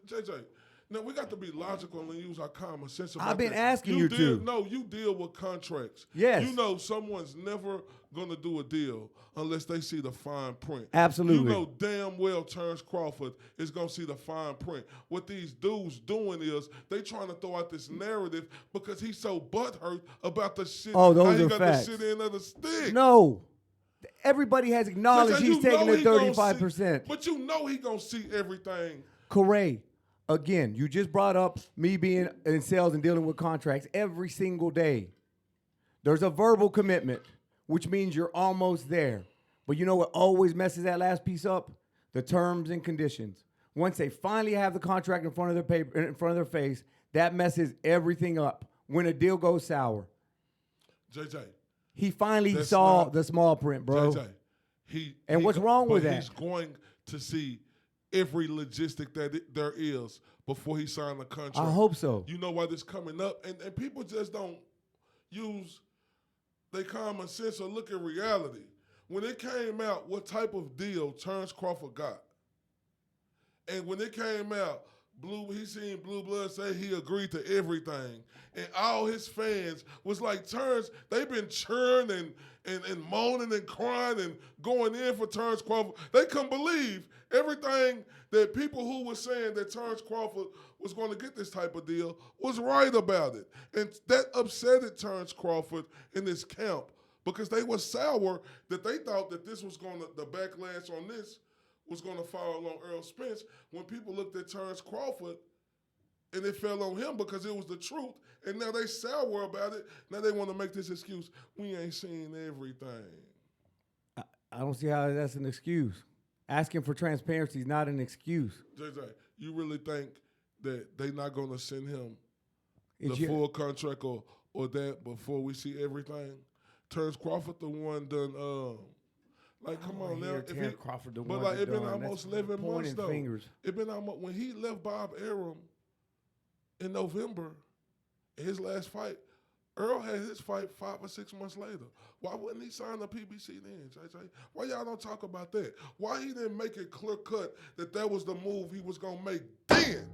JJ, No, we got to be logical and use our common sense about I've been that. asking you to. No, you deal with contracts. Yes. You know someone's never going to do a deal unless they see the fine print. Absolutely. You know damn well Terence Crawford is going to see the fine print. What these dudes doing is they trying to throw out this narrative because he's so butthurt about the shit. Oh, those how he are got facts. the shit in of the stick. No. Everybody has acknowledged he's taking the 35%. But you know he going to see everything. Correct. Again, you just brought up me being in sales and dealing with contracts every single day. There's a verbal commitment, which means you're almost there. But you know what always messes that last piece up? The terms and conditions. Once they finally have the contract in front of their face, that messes everything up when a deal goes sour. JJ. He finally saw the small print, bro. JJ. What's wrong with that? He's going to see every logistic that there is before he signed the contract. I hope so. You know why this coming up? And people just don't use their common sense or look at reality. When it came out, what type of deal Terence Crawford got? And when it came out, he seen Blue Blood say he agreed to everything. And all his fans was like, Terence, they've been churning and moaning and crying and going in for Terence Crawford. They couldn't believe everything that people who were saying that Terence Crawford was going to get this type of deal was right about it. And that upsetted Terence Crawford in his camp because they were sour that they thought that this was going to, the backlash on this was going to fall on Earl Spence when people looked at Terence Crawford and it fell on him because it was the truth. And now they sour about it. Now they want to make this excuse. We ain't seen everything. I don't see how that's an excuse. Asking for transparency is not an excuse. JJ, you really think that they not going to send him the full contract or that before we see everything? Terence Crawford the one done, like, come on now. Terence Crawford the but one like, it been done. almost 11 months, though. Fingers. It been almost, when he left Bob Arum in November, his last fight, Earl had his fight 5 or 6 months later. Why wouldn't he sign the PBC then, JJ? Why y'all don't talk about that? Why he didn't make it clear cut that was the move he was going to make then?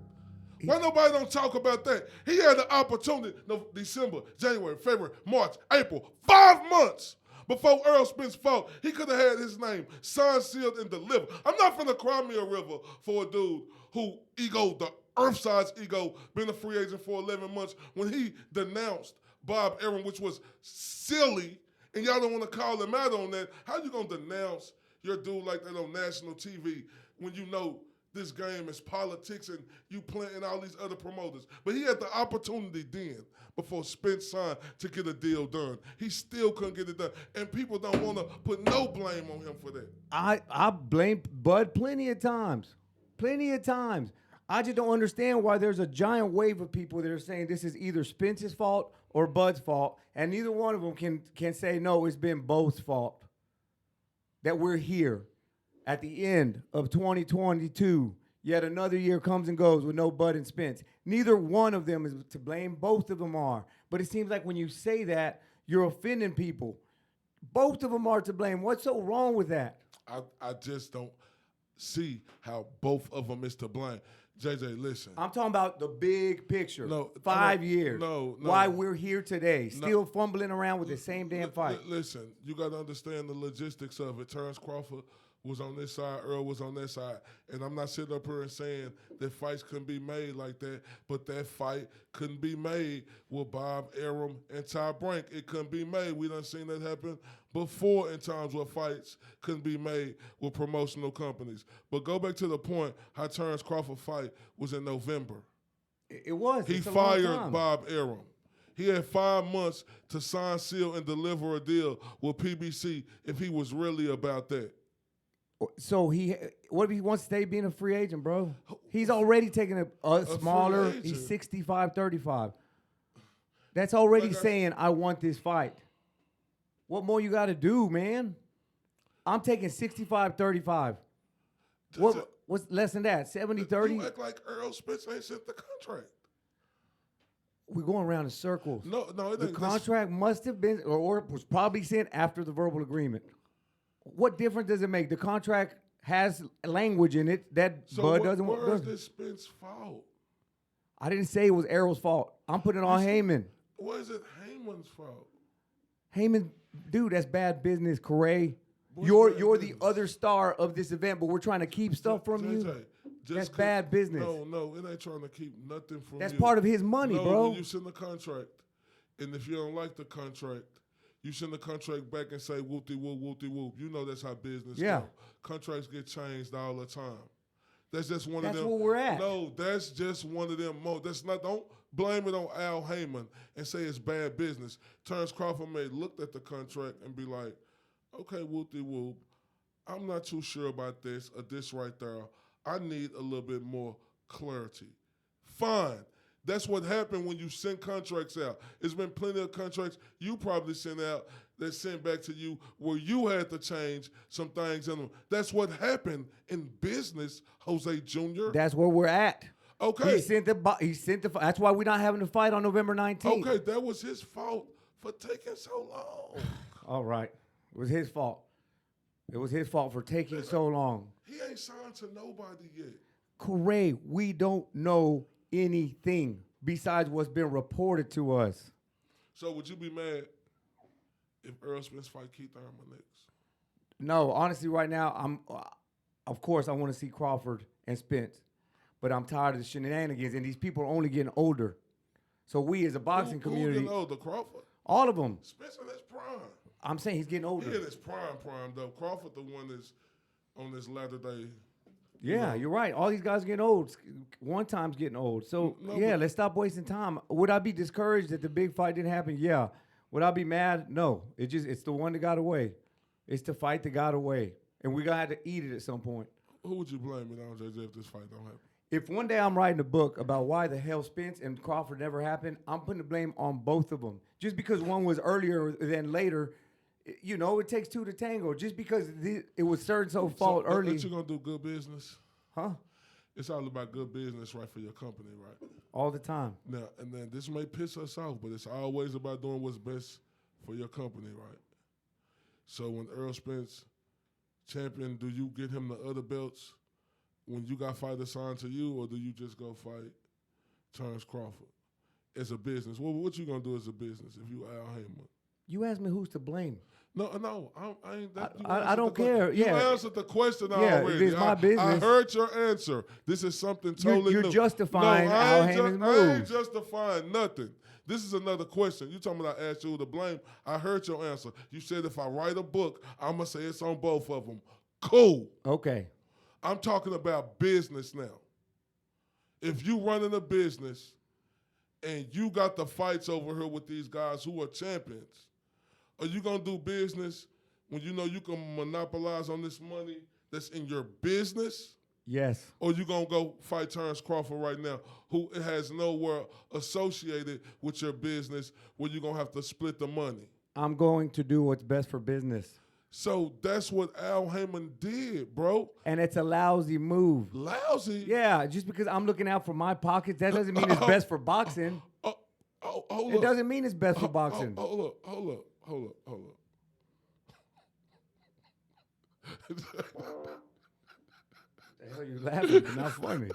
Why nobody don't talk about that? He had the opportunity, December, January, February, March, April, 5 months before Earl Spence fought. He could have had his name signed, sealed, and delivered. I'm not finna cry me a river for a dude who the earth-size ego, been a free agent for 11 months when he denounced Bob Arum, which was silly, and y'all don't want to call him out on that. How you going to denounce your dude like that on national TV when you know this game is politics and you planting all these other promoters? But he had the opportunity then before Spence signed to get a deal done. He still couldn't get it done. And people don't want to put no blame on him for that. I blame Bud plenty of times. Plenty of times. I just don't understand why there's a giant wave of people that are saying this is either Spence's fault or Bud's fault, and neither one of them can say, no, it's been both's fault that we're here at the end of 2022. Yet another year comes and goes with no Bud and Spence. Neither one of them is to blame. Both of them are. But it seems like when you say that, you're offending people. Both of them are to blame. What's so wrong with that? I just don't see how both of them is to blame. JJ, listen. I'm talking about the big picture. No, 5 years. No. Why we're here today, still fumbling around with the same damn fight. Listen, you got to understand the logistics of it. Terence Crawford was on this side, Earl was on that side. And I'm not sitting up here and saying that fights couldn't be made like that, but that fight couldn't be made with Bob Arum and Ty Brink. It couldn't be made. We done seen that happen before in times where fights couldn't be made with promotional companies. But go back to the point how Terence Crawford fight was in November. It was. He fired Bob Arum. He had 5 months to sign, seal, and deliver a deal with PBC if he was really about that. So what if he wants to stay being a free agent, bro? He's already taking a smaller. He's 65-35. That's already saying I want this fight. What more you got to do, man? I'm taking 65-35. What's less than that? 70-30? You act like Earl Spence ain't sent the contract. We're going around in circles. No, it ain't. The contract must have been or was probably sent after the verbal agreement. What difference does it make? The contract has language in it that Bud doesn't want. So where's this Spence fault? I didn't say it was Errol's fault. I'm putting it on Heyman. What is it Heyman's fault? Heyman, dude, that's bad business, Corey. What's You're bad the business? other star of this event, but we're trying to keep stuff from you. That's bad business. No, it ain't trying to keep nothing from That's you. part of his money, bro. You send the contract, and if you don't like the contract, you send the contract back and say whoop-de-whoop, whoop-de-whoop. You know that's how business goes. Contracts get changed all the time. That's just one of them. That's where we're at. No, that's just one of them. That's not. Don't blame it on Al Heyman and say it's bad business. Terence Crawford may looked at the contract and be like, okay, whoop-de-whoop. I'm not too sure about this or this right there. I need a little bit more clarity. Fine. That's what happened when you send contracts out. There's been plenty of contracts you probably sent out that sent back to you where you had to change some things in them. That's what happened in business, Jose Jr. That's where we're at. Okay. He sent the. That's why we're not having a fight on November 19th. Okay, that was his fault for taking so long. All right. It was his fault. It was his fault for taking so long. He ain't signed to nobody yet. Corey, we don't know anything besides what's been reported to us. So would you be mad if Earl Spence fight Keith Thurman next? No, honestly, right now, of course, I want to see Crawford and Spence, but I'm tired of the shenanigans, and these people are only getting older. So we, as a boxing community, Who getting older, Crawford? all of them. Spence in his prime. I'm saying he's getting older. He in his prime though. Crawford, the one that's on this latter day. Yeah, you're right. All these guys are getting old. One time's getting old. So, let's stop wasting time. Would I be discouraged that the big fight didn't happen? Yeah. Would I be mad? No. It's the one that got away. It's the fight that got away. And we're going to have to eat it at some point. Who would you blame it on, JJ, if this fight don't happen? If one day I'm writing a book about why the hell Spence and Crawford never happened, I'm putting the blame on both of them. Just because one was earlier than later, you know, it takes two to tango. Just because it was so fault early. But you going to do good business? Huh? It's all about good business, right, for your company, right? All the time. Now, and then this may piss us off, but it's always about doing what's best for your company, right? So when Earl Spence champion, do you get him the other belts when you got fighters signed to you, or do you just go fight Terence Crawford as a business? Well, what you gonna do as a business if you Al Heyman? You asked me who's to blame. No, I ain't. I don't care. You Yeah, answered the question yeah, already. it's my business. I heard your answer. This is something totally You're new. justifying no, Al I ain't Heyman's I ain't moves. justifying nothing. This is another question. You talking about I asked you who to blame. I heard your answer. You said if I write a book, I'm going to say it's on both of them. Cool. Okay. I'm talking about business now. If you running a business and you got the fights over here with these guys who are champions, are you going to do business when you know you can monopolize on this money that's in your business? Yes. Or you going to go fight Terence Crawford right now, who has nowhere associated with your business where you're going to have to split the money? I'm going to do what's best for business. So that's what Al Heyman did, bro. And it's a lousy move. Lousy? Yeah, just because I'm looking out for my pockets, that doesn't mean it's best for boxing. Hold It up. doesn't mean it's best for boxing. Hold up. The hell you laughing? It's not funny.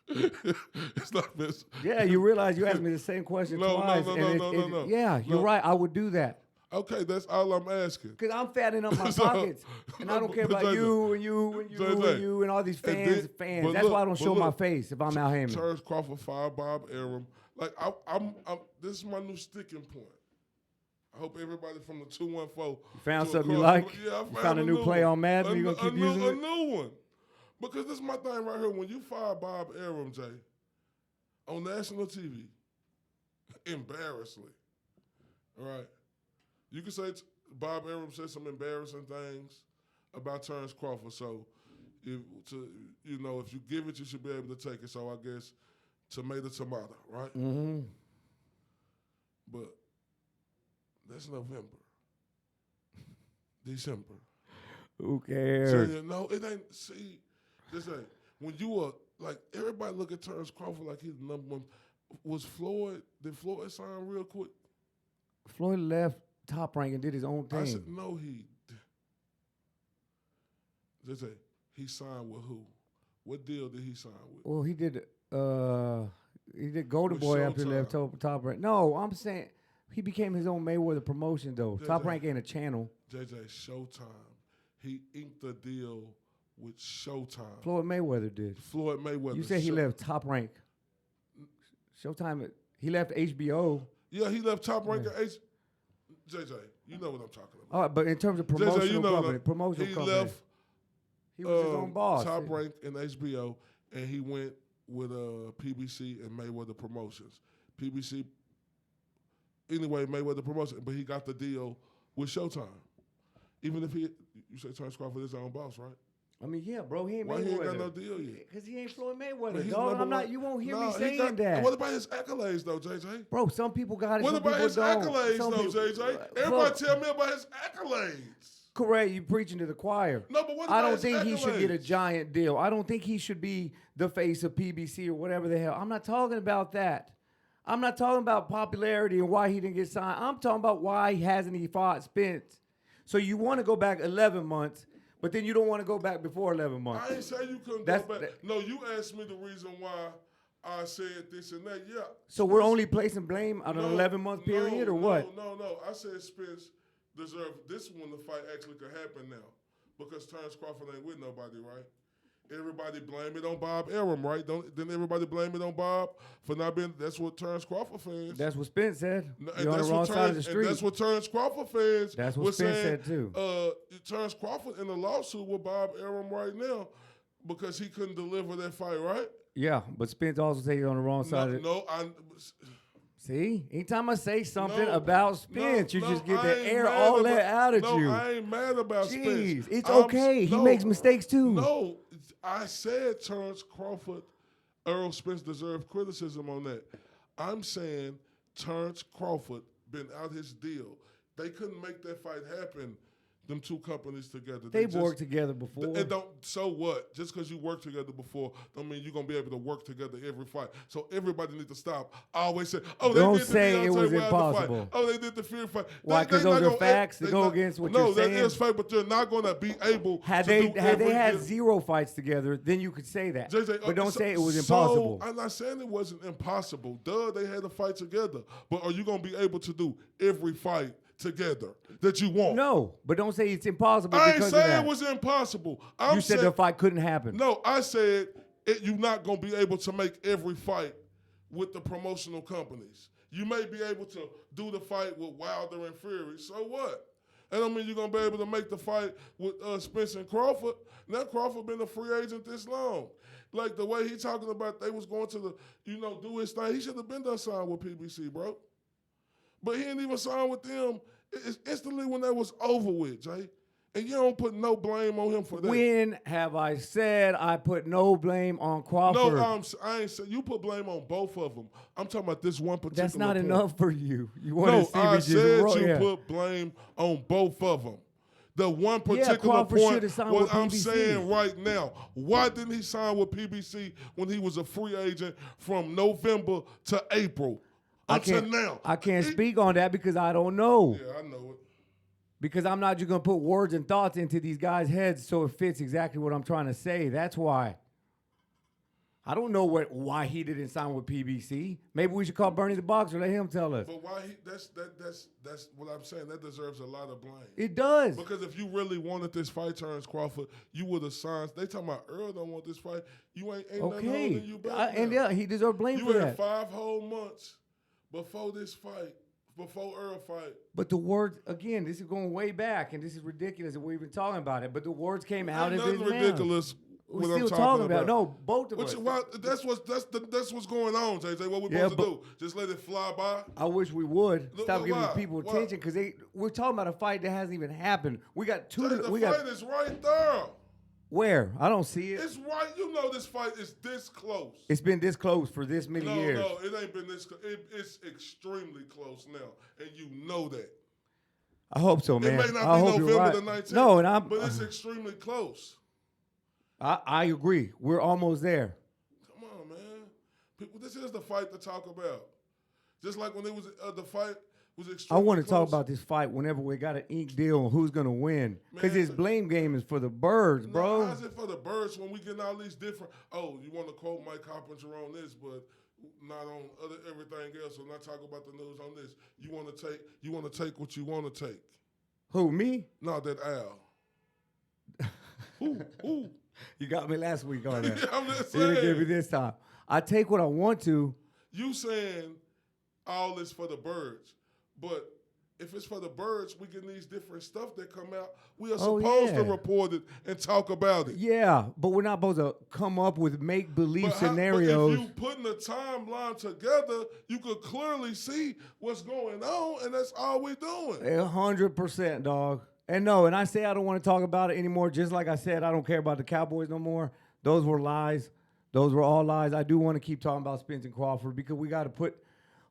It's not best. Yeah, you realize you asked me the same question twice. No. Yeah, you're right. I would do that. Okay, that's all I'm asking. Because I'm fattening up my So- pockets. And I don't care about JJ, you and you and you JJ, and you and all these fans. but That's look, why I don't but show my look, face if I'm Al Heyman. Terence Crawford fired Bob Arum. Like I'm this is my new sticking point. I hope everybody from the 214 Found to something you across- like? Yeah, I You found a new play on Madden? You gonna keep using a it? new one. Because this is my thing right here. When you fire Bob Arum, Jay, on national TV, embarrassingly, all right, you can say Bob Arum said some embarrassing things about Terence Crawford. So, if you give it, you should be able to take it. So I guess tomato, right? Mm-hmm. But that's November, December. Who cares? So, it ain't. See, this ain't. When you are like everybody look at Terence Crawford like he's the number one. Did Floyd sign real quick? Floyd left Top Rank and did his own thing. I said no. He signed with who? What deal did he sign with? Well, he did He did Golden With Boy after he Showtime. left Top Rank. No, I'm saying he became his own Mayweather promotion though. Top Rank ain't a channel. JJ, Showtime. He inked the deal with Showtime. Floyd Mayweather did. Floyd Mayweather. You said he left Top Rank. Showtime. He left HBO. Yeah, he left Top Rank at JJ, you know what I'm talking about. All right, but in terms of JJ, promotional you know company, promotional he company, left he was his own boss. Top Rank in HBO, and he went with PBC and Mayweather Promotions. PBC, anyway, Mayweather Promotions, but he got the deal with Showtime. Even if you say Terence Crawford is his own boss, right? I mean, yeah, bro, he ain't Why Mayweather. he ain't got no deal yet? Because he ain't Floyd But Mayweather, he's dog. number I'm not. one. You won't hear Nah, me he saying that. What about his accolades, though, JJ? Bro, some people got it. What some about people his don't. accolades, Some though, people- JJ? Everybody tell me about his accolades. Correct, you preaching to the choir. No, but what I about don't his think he should get a accolades? giant deal. I don't think he should be the face of PBC or whatever the hell. I'm not talking about that. I'm not talking about popularity and why he didn't get signed. I'm talking about why hasn't he fought Spence. So you want to go back 11 months, but then you don't want to go back before 11 months. I ain't say you couldn't That's- go back. No, you asked me the reason why I said this and that. Yeah. So we're only placing blame on an No, 11-month period or what? No. I said Spence deserved this one. The fight actually could happen now because Terence Crawford ain't with nobody, right? Everybody blame it on Bob Arum, right? Didn't everybody blame it on Bob for not being? That's what Terence Crawford fans. That's what Spence said. No, You're on the wrong side of the street. And that's what Terence Crawford fans. That's what were Spence saying, said, too. Terence Crawford in a lawsuit with Bob Arum right now because he couldn't deliver that fight, right? Yeah, but Spence also said you're on the wrong side of it. See, anytime I say something about Spence, you just get the air all that out of you. No, I ain't mad about Spence. Jeez, it's okay. He makes mistakes too. No, I said Terence Crawford, Errol Spence deserved criticism on that. I'm saying Terence Crawford been out his deal. They couldn't make that fight happen. Them two companies together. They've worked together before. And so what? Just because you worked together before, don't mean you're gonna be able to work together every fight. So everybody needs to stop. I always say, oh, Don't they did say the it Deontay was Wilder impossible. fight. Oh, they did the Fury fight. Why? Because those are facts that go not- against what no, you're saying. No, that is fact, but you're not gonna be able. Had to they do had every they had deal. 0 fights together, then you could say that. JJ, but don't say it was so, impossible. I'm not saying it wasn't impossible. Duh, they had to fight together. But are you gonna be able to do every fight together that you want? No, but don't say it's impossible I ain't because of saying that. it was impossible. You said the fight couldn't happen. No, I said you're not going to be able to make every fight with the promotional companies. You may be able to do the fight with Wilder and Fury. So what? That don't mean you're going to be able to make the fight with Spence and Crawford. Now Crawford been a free agent this long. Like the way he talking about they was going to do his thing. He should have been done signed with PBC, bro. But he didn't even sign with them. It's instantly when that was over with, Jay. And you don't put no blame on him for that. When have I said I put no blame on Crawford? No, I ain't saying you put blame on both of them. I'm talking about this one particular That's not point. enough for you. You want to see me I just said roll, you yeah. put blame on both of them. The one particular Crawford point should've signed what with I'm PBC. saying right now. Why didn't he sign with PBC when he was a free agent from November to April until now? I can't speak on that because I don't know. Yeah, I know it. Because I'm not just going to put words and thoughts into these guys' heads so it fits exactly what I'm trying to say. That's why. I don't know why he didn't sign with PBC. Maybe we should call Bernie the Boxer. Let him tell us. But why that's what I'm saying. That deserves a lot of blame. It does. Because if you really wanted this fight, Terence Crawford, you would have signed. They talking about Earl don't want this fight. You ain't nothing holding you back. And now. yeah, he deserves blame You for had that. 5 whole months before this fight, before Earl fight. But the words, again, this is going way back, and this is ridiculous that we're even talking about it. But the words came out Ain't of his nothing mouth. ridiculous. We're what I'm still talking about. about. No, both of us. That's what's going on, JJ. What we Yeah, supposed to do? Just let it fly by? I wish we would stop why? giving people Why? attention because we're talking about a fight that hasn't even happened. We got two. The we fight got is right there. where? I don't see it. It's right. You know this fight is this close. It's been this close for this many years. No, it ain't been this. It's extremely close now, and you know that. I hope so, man. It may not I be hope you're November right. the 19th. No, but it's extremely close. I agree. We're almost there. Come on, man. People, this is the fight to talk about. Just like when it was the fight was I extremely want to talk close. about this fight whenever we got an ink deal on who's going to win. Because Man, his blame game is for the birds, No, bro. how's it for the birds when we getting all these different? Oh, you want to quote Mike Carpenter on this, but not on everything else. So not talk about the news on this. You want to take what you want to take. Who, me? No, that Al. Who? You got me last week on that. Yeah, I'm just You didn't give me saying. this time. I take what I want to. You saying all this for the birds, but if it's for the birds, we getting these different stuff that come out. We are supposed to report it and talk about it. Yeah, but we're not supposed to come up with make-believe But scenarios. if you putting the timeline together, you could clearly see what's going on, and that's all we doing. 100%, dog. And no, and I say I don't want to talk about it anymore. Just like I said, I don't care about the Cowboys no more. Those were lies. Those were all lies. I do want to keep talking about Spence-Crawford because we got to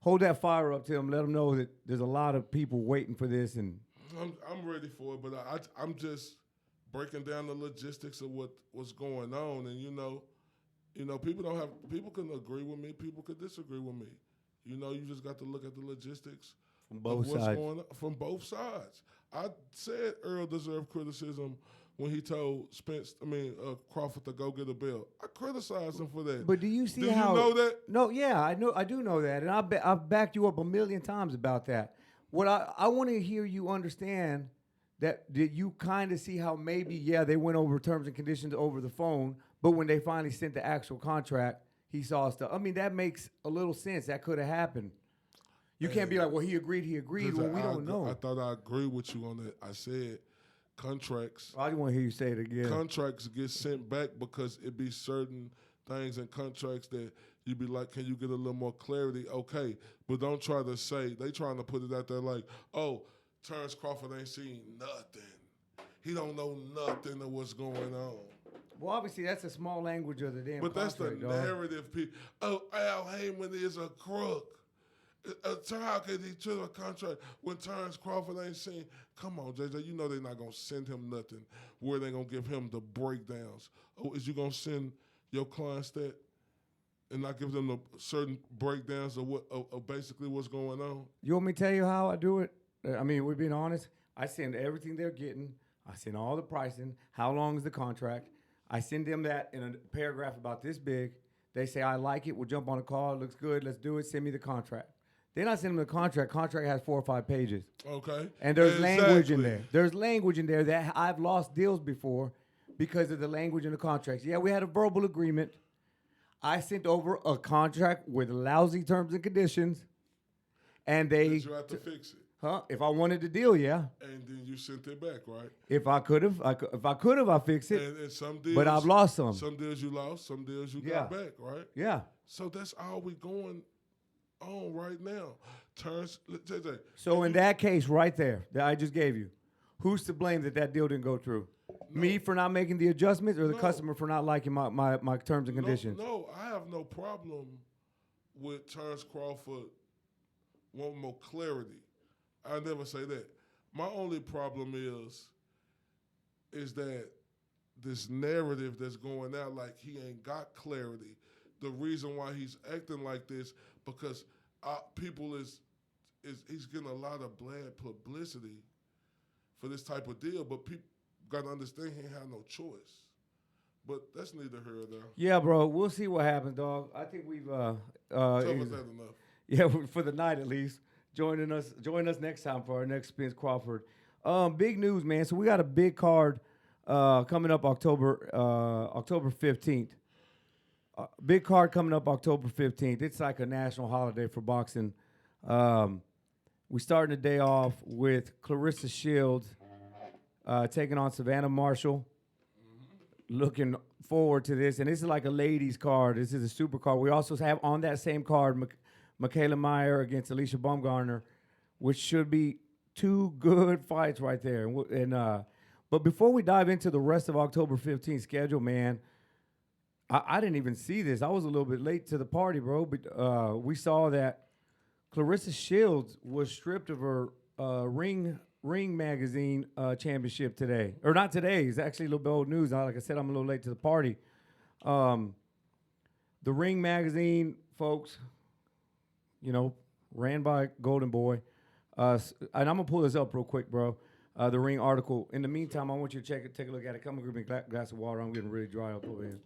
hold that fire up to them. Let them know that there's a lot of people waiting for this. And I'm ready for it, but I'm just breaking down the logistics of what's going on. And you know, people can agree with me, people could disagree with me. You know, you just got to look at the logistics from both of what's sides. going on from both sides. I said Earl deserved criticism when he told Crawford to go get a belt. I criticized him for that. But do you see do how? you know that? No, yeah, I do know that, and I've backed you up a million times about that. What I want to hear you understand that did you kind of see how maybe they went over terms and conditions over the phone, but when they finally sent the actual contract, he saw stuff. I mean, that makes a little sense. That could have happened. You can't be like, well, he agreed. Well, we don't know. I thought I agreed with you on that. I said contracts. I just want to hear you say it again. Contracts get sent back because it be certain things in contracts that you be like, can you get a little more clarity? Okay, but don't try to say, they trying to put it out there like, oh, Terence Crawford ain't seen nothing. He don't know nothing of what's going on. Well, obviously, that's a small language of the damn But that's the contract, dog. narrative. Oh, Al Heyman is a crook. How could he trigger a contract when Terence Crawford ain't seen? Come on, JJ, you know they're not going to send him nothing where they going to give him the breakdowns. Oh, is you going to send your clients that and not give them the certain breakdowns of what of basically what's going on? You want me to tell you how I do it? I mean, we're being honest. I send everything they're getting. I send all the pricing. How long is the contract? I send them that in a paragraph about this big. They say, I like it. We'll jump on a call. It looks good. Let's do it. Send me the contract. Then I send them the contract. Contract has 4 or 5 pages. Okay. And there's language in there. There's language in there that I've lost deals before because of the language in the contracts. Yeah, we had a verbal agreement. I sent over a contract with lousy terms and conditions. And they... Did you have to fix it? Huh? If I wanted the deal, yeah. And then you sent it back, right? If I could have, I fixed it. And some deals, but I've lost some. Some deals you lost, some deals you got back, right? Yeah. So that's all we going on right now. Terence, JJ. So in that case right there that I just gave you, who's to blame that deal didn't go through? No. Me for not making the adjustments or the customer for not liking my terms and conditions? No, I have no problem with Terence Crawford wanting more clarity. I never say that. My only problem is that this narrative that's going out like he ain't got clarity. The reason why he's acting like this because people he's getting a lot of bad publicity for this type of deal, but people got to understand he ain't have no choice. But that's neither here nor there. Yeah, bro. We'll see what happens, dog. I think we've Tell us that enough. Yeah, for the night at least. Join us next time for our next Spence-Crawford. Big news, man. So we got a big card coming up October 15th. Big card coming up October 15th. It's like a national holiday for boxing. We starting the day off with Claressa Shields taking on Savannah Marshall. Looking forward to this. And this is like a ladies card. This is a super card. We also have on that same card Michaela Meyer against Alicia Baumgartner, which should be 2 good fights right there. But before we dive into the rest of October 15th schedule, man, I didn't even see this. I was a little bit late to the party, bro. But we saw that Claressa Shields was stripped of her Ring Magazine championship today. Or not today. It's actually a little bit old news. Like I said, I'm a little late to the party. The Ring Magazine, folks, ran by Golden Boy. And I'm gonna pull this up real quick, bro. The Ring article. In the meantime, I want you to take a look at it. Come and give me a glass of water. I'm getting really dry up over here.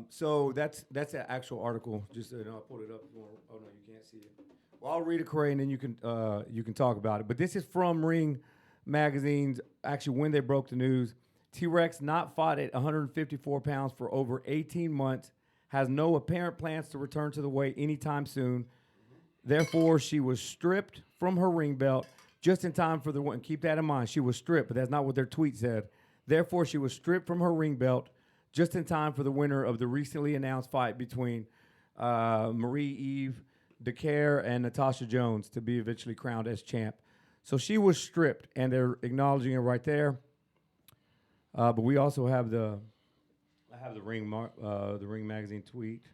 So that's an actual article. Just I'll pull it up. If you want. Oh no, you can't see it. Well, I'll read it, Corey, and then you can talk about it. But this is from Ring Magazine's. Actually, when they broke the news, T-Rex not fought at 154 pounds for over 18 months. Has no apparent plans to return to the weight anytime soon. Therefore, she was stripped from her ring belt just in time for the one. Keep that in mind. She was stripped, but that's not what their tweet said. Therefore, she was stripped from her ring belt just in time for the winner of the recently announced fight between Marie-Eve Decaire and Natasha Jones to be eventually crowned as champ. So she was stripped, and they're acknowledging it right there. But we also have the Ring Magazine tweet.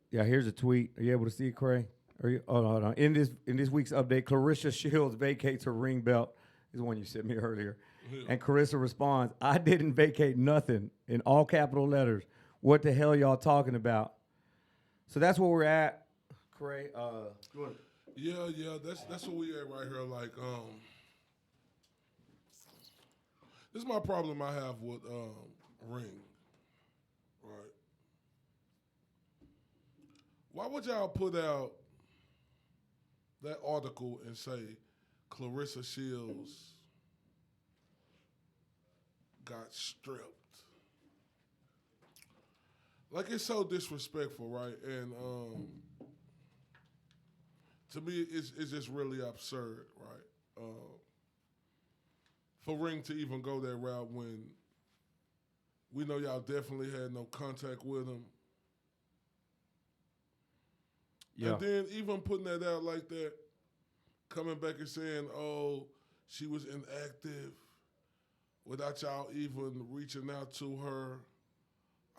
Yeah, here's a tweet. Are you able to see it, Cray? Hold on. In this week's update, Claressa Shields vacates her ring belt. This is one you sent me earlier. Yeah. And Clarissa responds, "I didn't vacate nothing," in all capital letters. What the hell y'all talking about? So that's where we're at, Cray. Yeah, that's where we at right here. Like, this is my problem I have with Ring. Right. Why would y'all put out that article and say Claressa Shields got stripped? Like, it's so disrespectful, right? And to me, it's just really absurd, right? For Ring to even go that route when we know y'all definitely had no contact with him. Yeah. And then even putting that out like that, coming back and saying, oh, she was inactive without y'all even reaching out to her.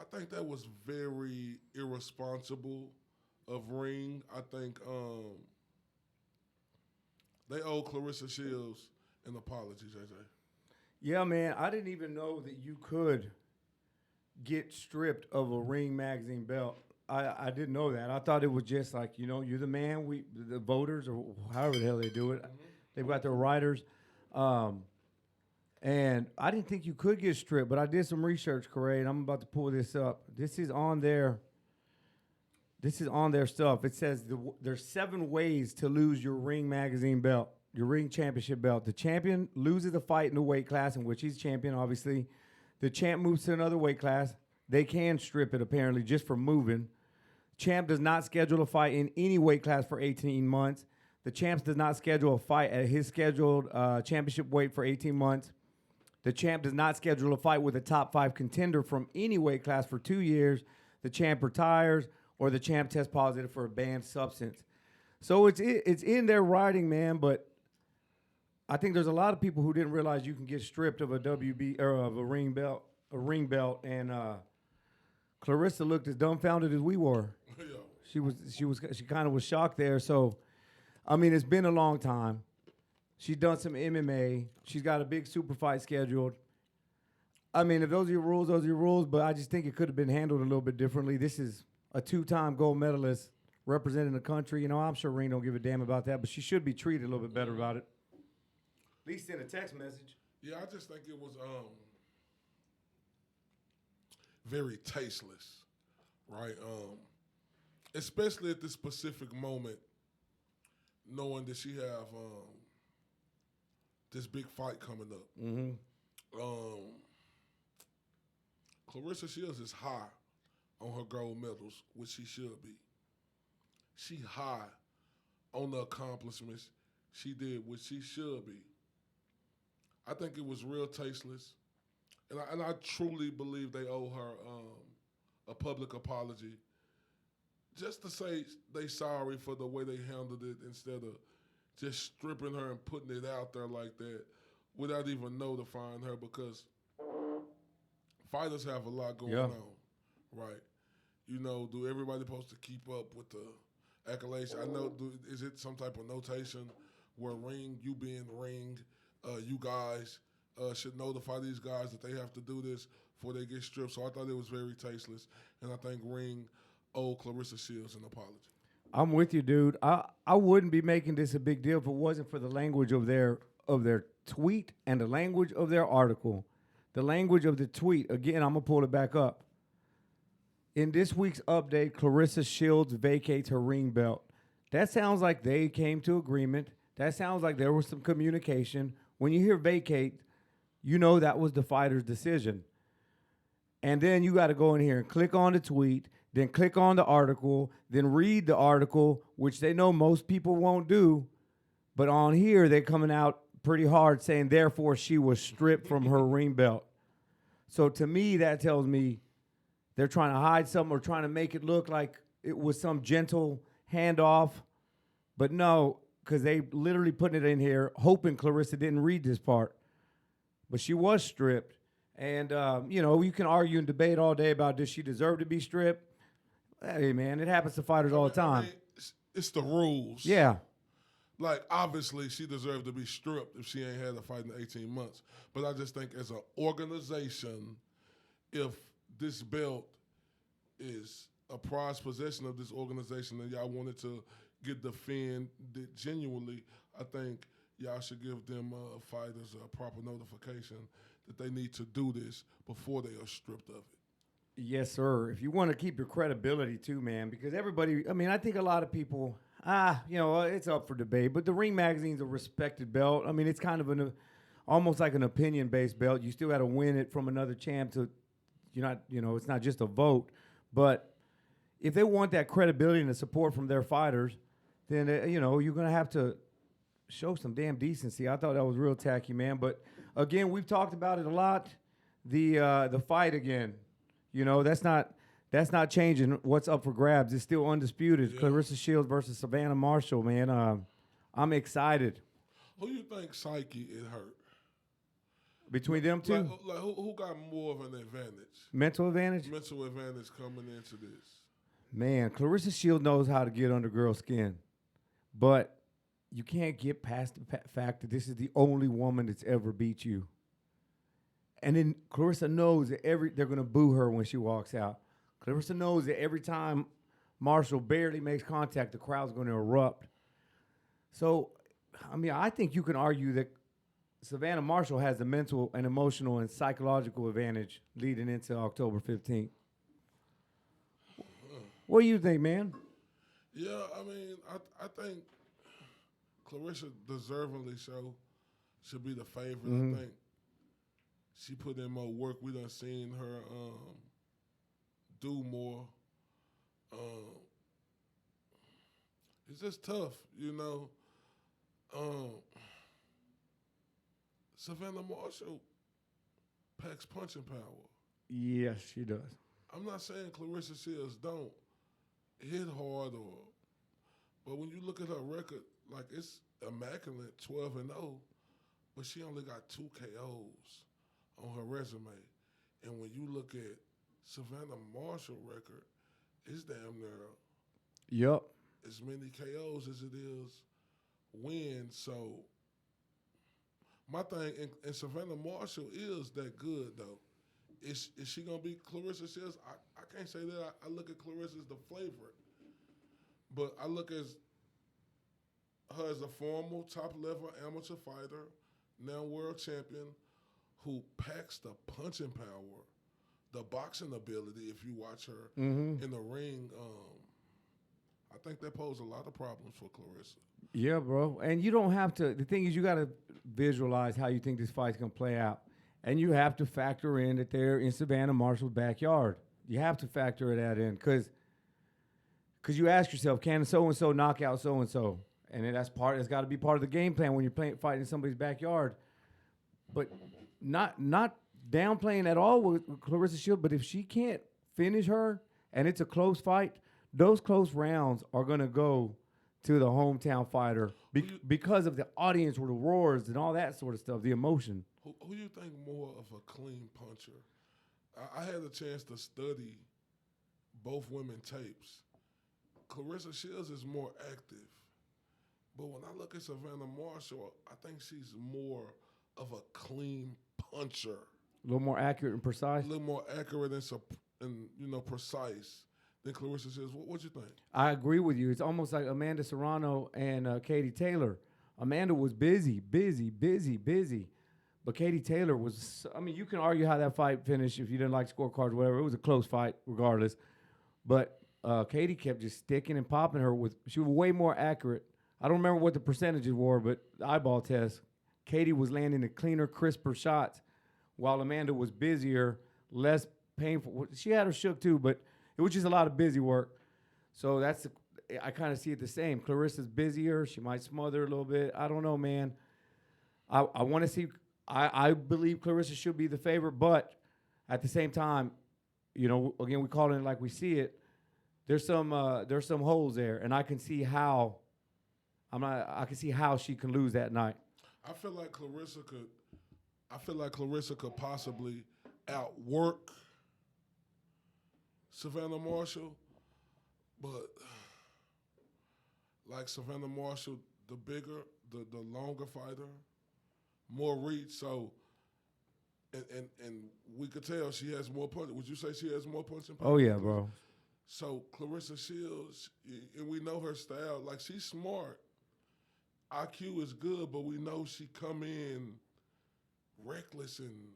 I think that was very irresponsible of Ring. I think they owe Claressa Shields an apology, JJ. Yeah, man, I didn't even know that you could get stripped of a Ring Magazine belt. I didn't know that. I thought it was just like, you're the man, the voters, or however the hell they do it. Mm-hmm. They've got their writers. And I didn't think you could get stripped, but I did some research, Corey, and I'm about to pull this up. This is on their stuff. It says there's 7 ways to lose your Ring Magazine belt, your Ring Championship belt. The champion loses a fight in the weight class in which he's champion, obviously. The champ moves to another weight class. They can strip it, apparently, just for moving. Champ does not schedule a fight in any weight class for 18 months. The champ does not schedule a fight at his scheduled championship weight for 18 months. The champ does not schedule a fight with a top 5 contender from any weight class for 2 years. The champ retires, or the champ tests positive for a banned substance. So it's in their writing, man. But I think there's a lot of people who didn't realize you can get stripped of a WB or of a ring belt, and Clarissa looked as dumbfounded as we were. Yeah. She kind of was shocked there. So, I mean, it's been a long time. She's done some MMA. She's got a big super fight scheduled. I mean, if those are your rules, those are your rules. But I just think it could have been handled a little bit differently. This is a 2-time gold medalist representing the country. I'm sure Ring don't give a damn about that, but she should be treated a little bit better about it. At least in a text message. Yeah, I just think it was very tasteless, right? Especially at this specific moment, knowing that she have this big fight coming up. Mm-hmm. Claressa Shields is high on her gold medals, which she should be. She high on the accomplishments she did, which she should be. I think it was real tasteless, and I truly believe they owe her a public apology, just to say they sorry for the way they handled it instead of just stripping her and putting it out there like that without even notifying her, because fighters have a lot going on, right? Do everybody supposed to keep up with the accolades? I know, is it some type of notation where Ring, you being Ring, you guys should notify these guys that they have to do this before they get stripped? So I thought it was very tasteless, and I think Ring owed Claressa Shields an apology. I'm with you, dude. I wouldn't be making this a big deal if it wasn't for the language of their tweet and the language of their article. The language of the tweet. Again, I'm gonna pull it back up. In this week's update, Claressa Shields vacates her ring belt. That sounds like they came to agreement. That sounds like there was some communication. When you hear vacate, you know that was the fighter's decision. And then you got to go in here and click on the tweet, then click on the article, then read the article, which they know most people won't do. But on here, they're coming out pretty hard saying, therefore, she was stripped from her ring belt. So to me, that tells me they're trying to hide something or trying to make it look like it was some gentle handoff. But no, because they literally putting it in here, hoping Clarissa didn't read this part. But she was stripped. And, you can argue and debate all day about does she deserve to be stripped? Hey, man, it happens to fighters all the time. It's the rules. Yeah. Like, obviously, she deserved to be stripped if she ain't had a fight in 18 months. But I just think as an organization, if this belt is a prized possession of this organization and y'all wanted to get defended genuinely, I think y'all should give them fighters a proper notification that they need to do this before they are stripped of it. Yes, sir. If you want to keep your credibility too, man, because everybody, I think a lot of people, it's up for debate, but the Ring Magazine's a respected belt. I mean, it's kind of almost like an opinion-based belt. You still got to win it from another champ it's not just a vote. But if they want that credibility and the support from their fighters, then, you're going to have to show some damn decency. I thought that was real tacky, man. But again, we've talked about it a lot. The fight again, that's not changing. What's up for grabs? It's still undisputed. Yeah. Claressa Shields versus Savannah Marshall, man. I'm excited. Who you think psyche it hurt? Between them two? Like who got more of an advantage? Mental advantage? Mental advantage coming into this. Man, Claressa Shields knows how to get under girls' skin. But you can't get past the fact that this is the only woman that's ever beat you. And then Clarissa knows that they're going to boo her when she walks out. Clarissa knows that every time Marshall barely makes contact, the crowd's going to erupt. So, I think you can argue that Savannah Marshall has the mental and emotional and psychological advantage leading into October 15th. What do you think, man? Yeah, I think Clarissa deservingly so should be the favorite. Mm-hmm. I think she put in more work. We done seen her do more. It's just tough, Savannah Marshall packs punching power. Yes, she does. I'm not saying Claressa Shields don't hit hard but when you look at her record, like it's immaculate, 12-0, but she only got 2 KOs on her resume. And when you look at Savannah Marshall record, it's damn near as many KOs as it is wins. So my thing, and Savannah Marshall is that good though. Is she gonna be Claressa Shields? I can't say that. I look at Clarissa as the favorite, but I look at her as a former top-level amateur fighter, now world champion, who packs the punching power, the boxing ability. If you watch her in the ring, I think that poses a lot of problems for Clarissa. Yeah, bro. And you don't have to. The thing is, you got to visualize how you think this fight's gonna play out. And you have to factor in that they're in Savannah Marshall's backyard. You have to factor that in because you ask yourself, can so-and-so knock out so-and-so? And then that's got to be part of the game plan when you're fighting in somebody's backyard. But not downplaying at all with Claressa Shields, but if she can't finish her and it's a close fight, those close rounds are going to go to the hometown fighter because of the audience with the roars and all that sort of stuff, the emotion. Who you think more of a clean puncher? I had a chance to study both women tapes. Claressa Shields is more active. But when I look at Savannah Marshall, I think she's more of a clean puncher. A little more accurate and precise? A little more accurate and precise than Claressa Shields. What you think? I agree with you. It's almost like Amanda Serrano and Katie Taylor. Amanda was busy. But Katie Taylor was, I mean, you can argue how that fight finished if you didn't like scorecards or whatever. It was a close fight regardless. But Katie kept just sticking and popping her she was way more accurate. I don't remember what the percentages were, but the eyeball test, Katie was landing the cleaner, crisper shots while Amanda was busier, less painful. She had her shook too, but it was just a lot of busy work. So I kind of see it the same. Clarissa's busier. She might smother a little bit. I don't know, man. I want to see. I believe Claressa should be the favorite, but at the same time, again, we call it like we see it. There's some holes there, and I can see how. I can see how she can lose that night. I feel like Claressa could possibly outwork Savannah Marshall, but like Savannah Marshall, the bigger, the longer fighter, more reach. So, and we could tell she has more punch. Would you say she has more punching power? Oh yeah, bro. So Claressa Shields, and we know her style. Like, she's smart. IQ is good, but we know she come in reckless and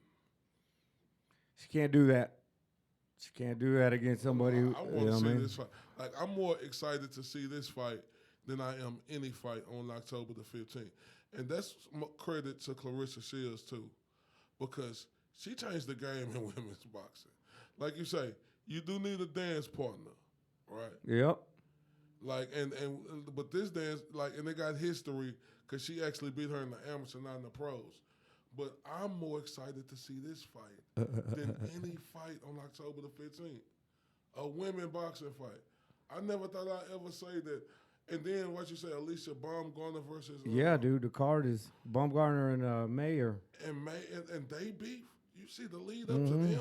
she can't do that. She can't do that against somebody who. I want to see this fight. Like, I'm more excited to see this fight than I am any fight on October the 15th. And that's credit to Claressa Shields, too, because she changed the game in women's boxing. Like you say, you do need a dance partner, right? Yep. Like, but this dance, like, and they got history because she actually beat her in the amateur, not in the pros. But I'm more excited to see this fight than any fight on October the 15th. A women boxing fight. I never thought I'd ever say that. And then what you say, Alicia Baumgartner versus yeah, dude. The card is Baumgartner and Mayer. And they beef. You see the lead up to them.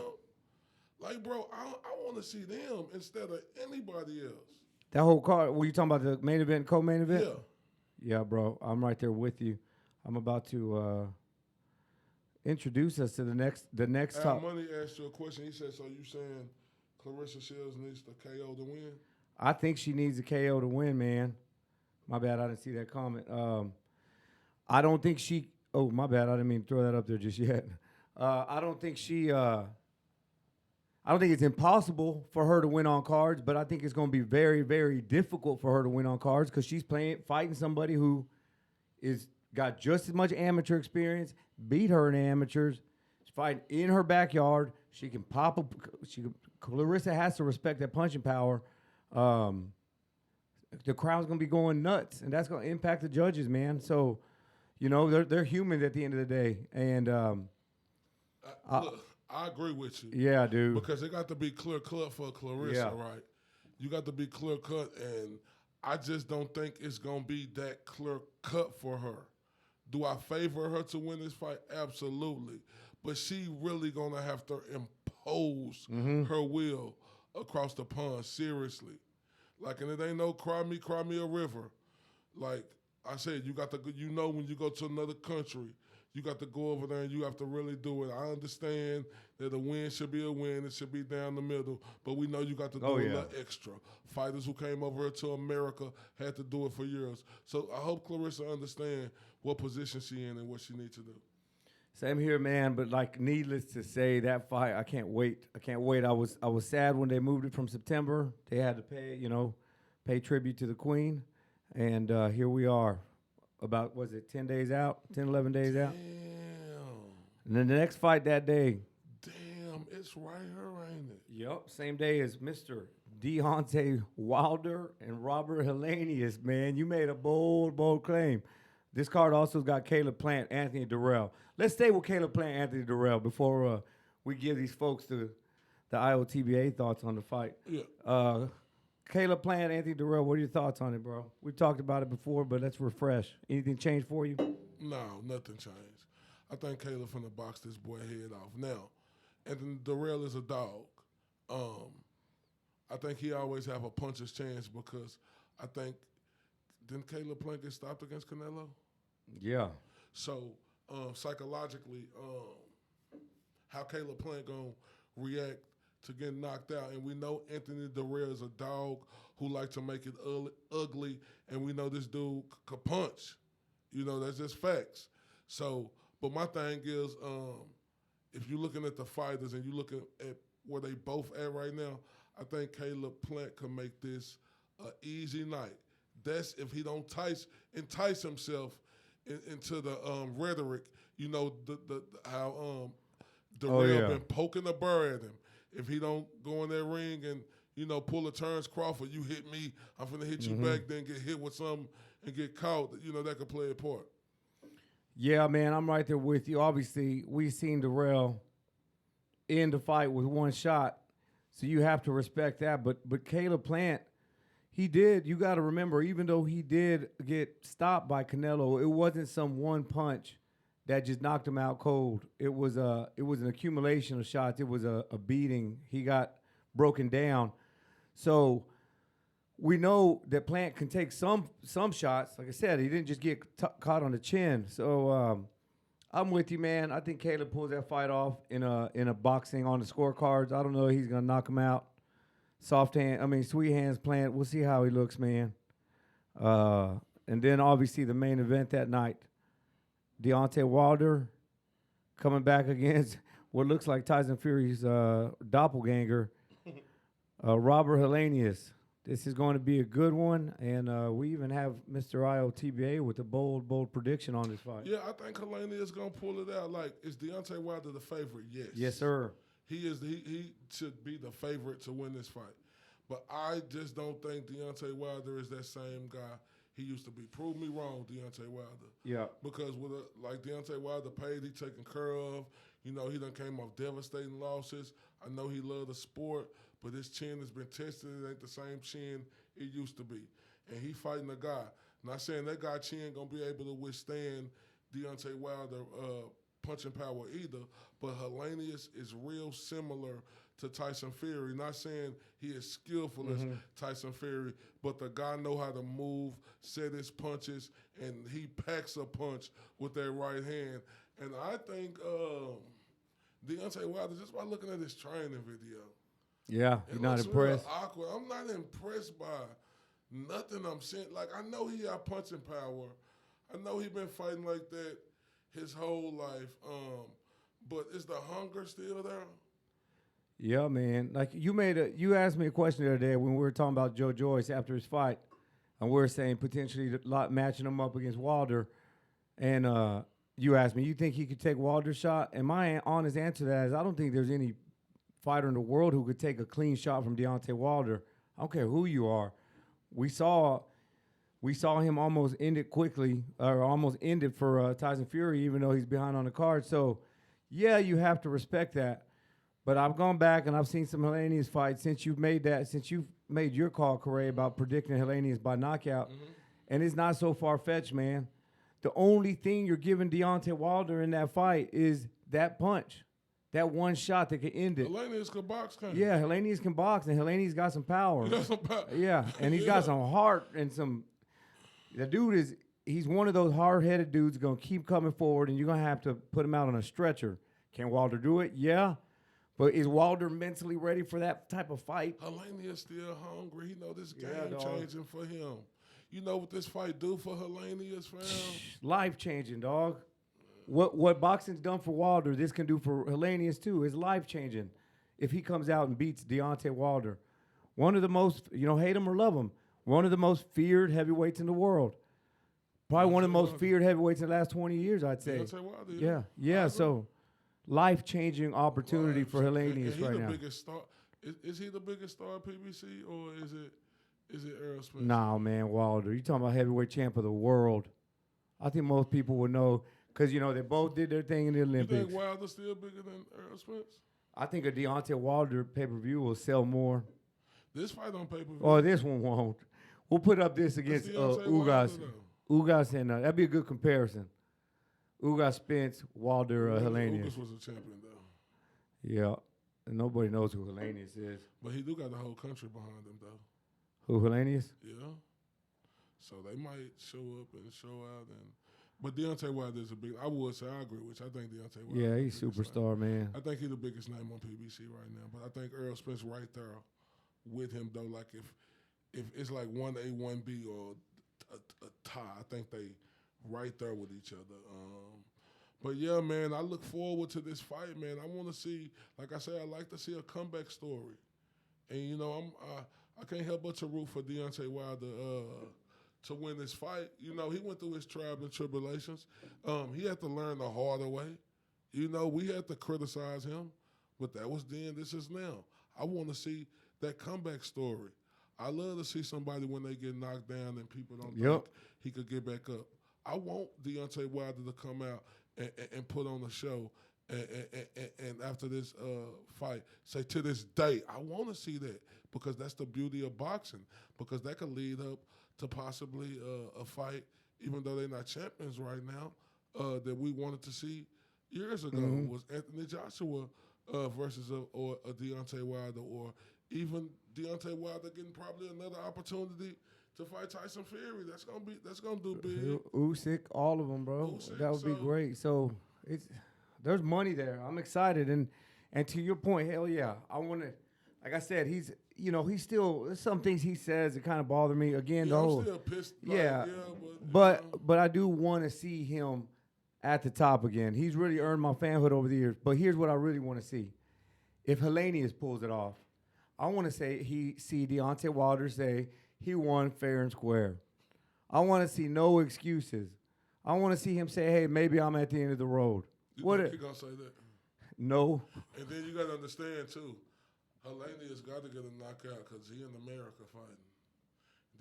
Like, bro, I want to see them instead of anybody else. That whole card. Were you talking about the main event, co-main event? Yeah. Yeah, bro. I'm right there with you. I'm about to introduce us to the next Al top. Money asked you a question. He said, so you saying Claressa Shields needs the KO to win? I think she needs a KO to win, man. My bad, I didn't see that comment. I don't think she. Oh, my bad, I didn't mean to throw that up there just yet. I don't think she. I don't think it's impossible for her to win on cards, but I think it's going to be very, very difficult for her to win on cards because she's fighting somebody who got just as much amateur experience, beat her in amateurs. She's fighting in her backyard. She can pop up. Clarissa has to respect that punching power. The crowd's going to be going nuts, and that's going to impact the judges, man. So, they're humans at the end of the day. And Look, I agree with you. Yeah, dude. Because it got to be clear cut for Clarissa, right? You got to be clear cut, and I just don't think it's going to be that clear cut for her. Do I favor her to win this fight? Absolutely. But she really going to have to impose her will across the pond, seriously. Like, and it ain't no cry me a river. Like I said, you got to, when you go to another country, you got to go over there and you have to really do it. I understand that a win should be a win. It should be down the middle. But we know you got to do a little extra. Fighters who came over here to America had to do it for years. So I hope Clarissa understand what position she in and what she needs to do. Same here, man. But like, needless to say, that fight, I can't wait. I was sad when they moved it from September. They had to pay tribute to the Queen, and here we are. About, 10 days out? 10, 11 days out? Damn. And then the next fight that day. Damn, it's right here, ain't it? Yep, same day as Mr. Deontay Wilder and Robert Helenius, man. You made a bold, bold claim. This card also got Caleb Plant, Anthony Durrell. Let's stay with Caleb Plant, Anthony Durrell before we give these folks the IOTBA thoughts on the fight. Yeah. Caleb Plant, Anthony Durrell, what are your thoughts on it, bro? We've talked about it before, but let's refresh. Anything changed for you? No, nothing changed. I think Caleb finna box this boy head off. Now, Anthony Durrell is a dog. I think he always have a puncher's chance because I think, didn't Caleb Plant get stopped against Canelo? Yeah. So, psychologically, how Caleb Plant gonna react to get knocked out. And we know Anthony Darrell is a dog who likes to make it ugly, and we know this dude could punch. You know, that's just facts. So, but my thing is, if you're looking at the fighters and you're looking at where they both at right now, I think Caleb Plant could make this an easy night. That's if he don't entice himself into the rhetoric. You know, how Darrell been poking the burr at him. If he don't go in that ring and, you know, pull a Terence Crawford, you hit me, I'm finna hit you back, then get hit with something and get caught, you know, that could play a part. Yeah, man, I'm right there with you. Obviously, we've seen Darrell end the fight with one shot, so you have to respect that. But Caleb Plant, he did, you got to remember, even though he did get stopped by Canelo, it wasn't some one punch that just knocked him out cold. It was an accumulation of shots. It was a beating. He got broken down. So we know that Plant can take some shots. Like I said, he didn't just get caught on the chin. So I'm with you, man. I think Caleb pulls that fight off in a boxing on the scorecards. I don't know if he's gonna knock him out. Sweet hands Plant. We'll see how he looks, man. And then obviously the main event that night, Deontay Wilder coming back against what looks like Tyson Fury's doppelganger, Robert Helenius. This is going to be a good one, and we even have Mr. IOTBA with a bold prediction on this fight. Yeah, I think Helenius is going to pull it out. Like, is Deontay Wilder the favorite? Yes. Yes, sir. He should be the favorite to win this fight. But I just don't think Deontay Wilder is that same guy he used to be. Prove me wrong, Deontay Wilder. Yeah. Because with like Deontay Wilder paid, he taken care of. You know, he done came off devastating losses. I know he loved the sport, but his chin has been tested. It ain't the same chin it used to be. And he fighting a guy. Not saying that guy chin gonna be able to withstand Deontay Wilder punching power either, but Helenius is real similar to Tyson Fury. Not saying he is skillful as Tyson Fury, but the guy know how to move, set his punches, and he packs a punch with that right hand. And I think Deontay Wilder, just by looking at his training video, you're not impressed. Real awkward. I'm not impressed by nothing I'm seeing. Like, I know he got punching power. I know he been fighting like that his whole life. But is the hunger still there? Yeah, man. Like you asked me a question the other day when we were talking about Joe Joyce after his fight, and we were saying potentially matching him up against Wilder, and you asked me, you think he could take Wilder's shot? And my honest answer to that is I don't think there's any fighter in the world who could take a clean shot from Deontay Wilder. I don't care who you are. We saw him almost end it quickly, or almost end it for Tyson Fury, even though he's behind on the card. So, yeah, you have to respect that. But I've gone back and I've seen some Helenius fights since you've made your call, Correa, about predicting Helenius by knockout. And it's not so far-fetched, man. The only thing you're giving Deontay Wilder in that fight is that punch, that one shot that could end it. Helenius can box, kind of. Yeah, Helenius can box, and Helenius got some power. He got some power. Yeah, and he's got some heart and some. The dude he's one of those hard-headed dudes going to keep coming forward, and you're going to have to put him out on a stretcher. Can Wilder do it? Yeah. But is Wilder mentally ready for that type of fight? Helenius still hungry. He know this game changing for him. You know what this fight do for Helenius, fam? Life-changing, dog. What boxing's done for Wilder, this can do for Helenius too. It's life-changing if he comes out and beats Deontay Wilder. One of the most, hate him or love him, one of the most feared heavyweights in the world. Probably one of the most feared heavyweights in the last 20 years, I'd say. Deontay Wilder, yeah. So life-changing opportunity for Helenius right now. Biggest star. Is he the biggest star at PBC, or is it Errol Spence? Nah, man, Wilder. You talking about heavyweight champ of the world. I think most people would know because, they both did their thing in the Olympics. You think Wilder's still bigger than Errol Spence? I think a Deontay Wilder pay-per-view will sell more. This fight on pay-per-view? Oh, this one won't. We'll put up this against Ugas. Ugas and that'd be a good comparison. Ugas, Spence, Wilder, Helenius. Ugas was a champion, though. Yeah. And nobody knows who Helenius is. But he do got the whole country behind him, though. Who, Helenius? Yeah. So they might show up and show out. And But Deontay Wilder is a big. I would say I agree with you. I think Deontay Wilder. Yeah, is he's the biggest superstar, name. man. I think he's the biggest name on PBC right now. But I think Earl Spence right there with him though. Like if it's like 1A, 1B or a tie, I think they right there with each other. But yeah, man, I look forward to this fight, man. I want to see, like I said, I like to see a comeback story, and you know, I can't help but to root for Deontay Wilder to win this fight. You know, he went through his trials and tribulations. He had to learn the harder way. You know, we had to criticize him, but that was then. This is now. I want to see that comeback story. I love to see somebody when they get knocked down and people don't think he could get back up. I want Deontay Wilder to come out and put on a show and after this fight, say to this day, I want to see that because that's the beauty of boxing because that could lead up to possibly a fight, even though they're not champions right now, that we wanted to see years ago was Anthony Joshua versus a Deontay Wilder or even Deontay Wilder getting probably another opportunity to fight Tyson Fury. That's gonna do big. Usyk, all of them, bro. Usyk, That would be great. So there's money there. I'm excited, and to your point, hell yeah, I want to. Like I said, he's still there's some things he says that kind of bother me. Again, Yeah, I'm still pissed. But I do want to see him at the top again. He's really earned my fanhood over the years. But here's what I really want to see: if Helenius pulls it off, I want to see Deontay Wilder say he won fair and square. I want to see no excuses. I want to see him say, "Hey, maybe I'm at the end of the road." You think he gonna say that? No. And then you gotta understand too, Helenius got to get a knockout because he in America fighting.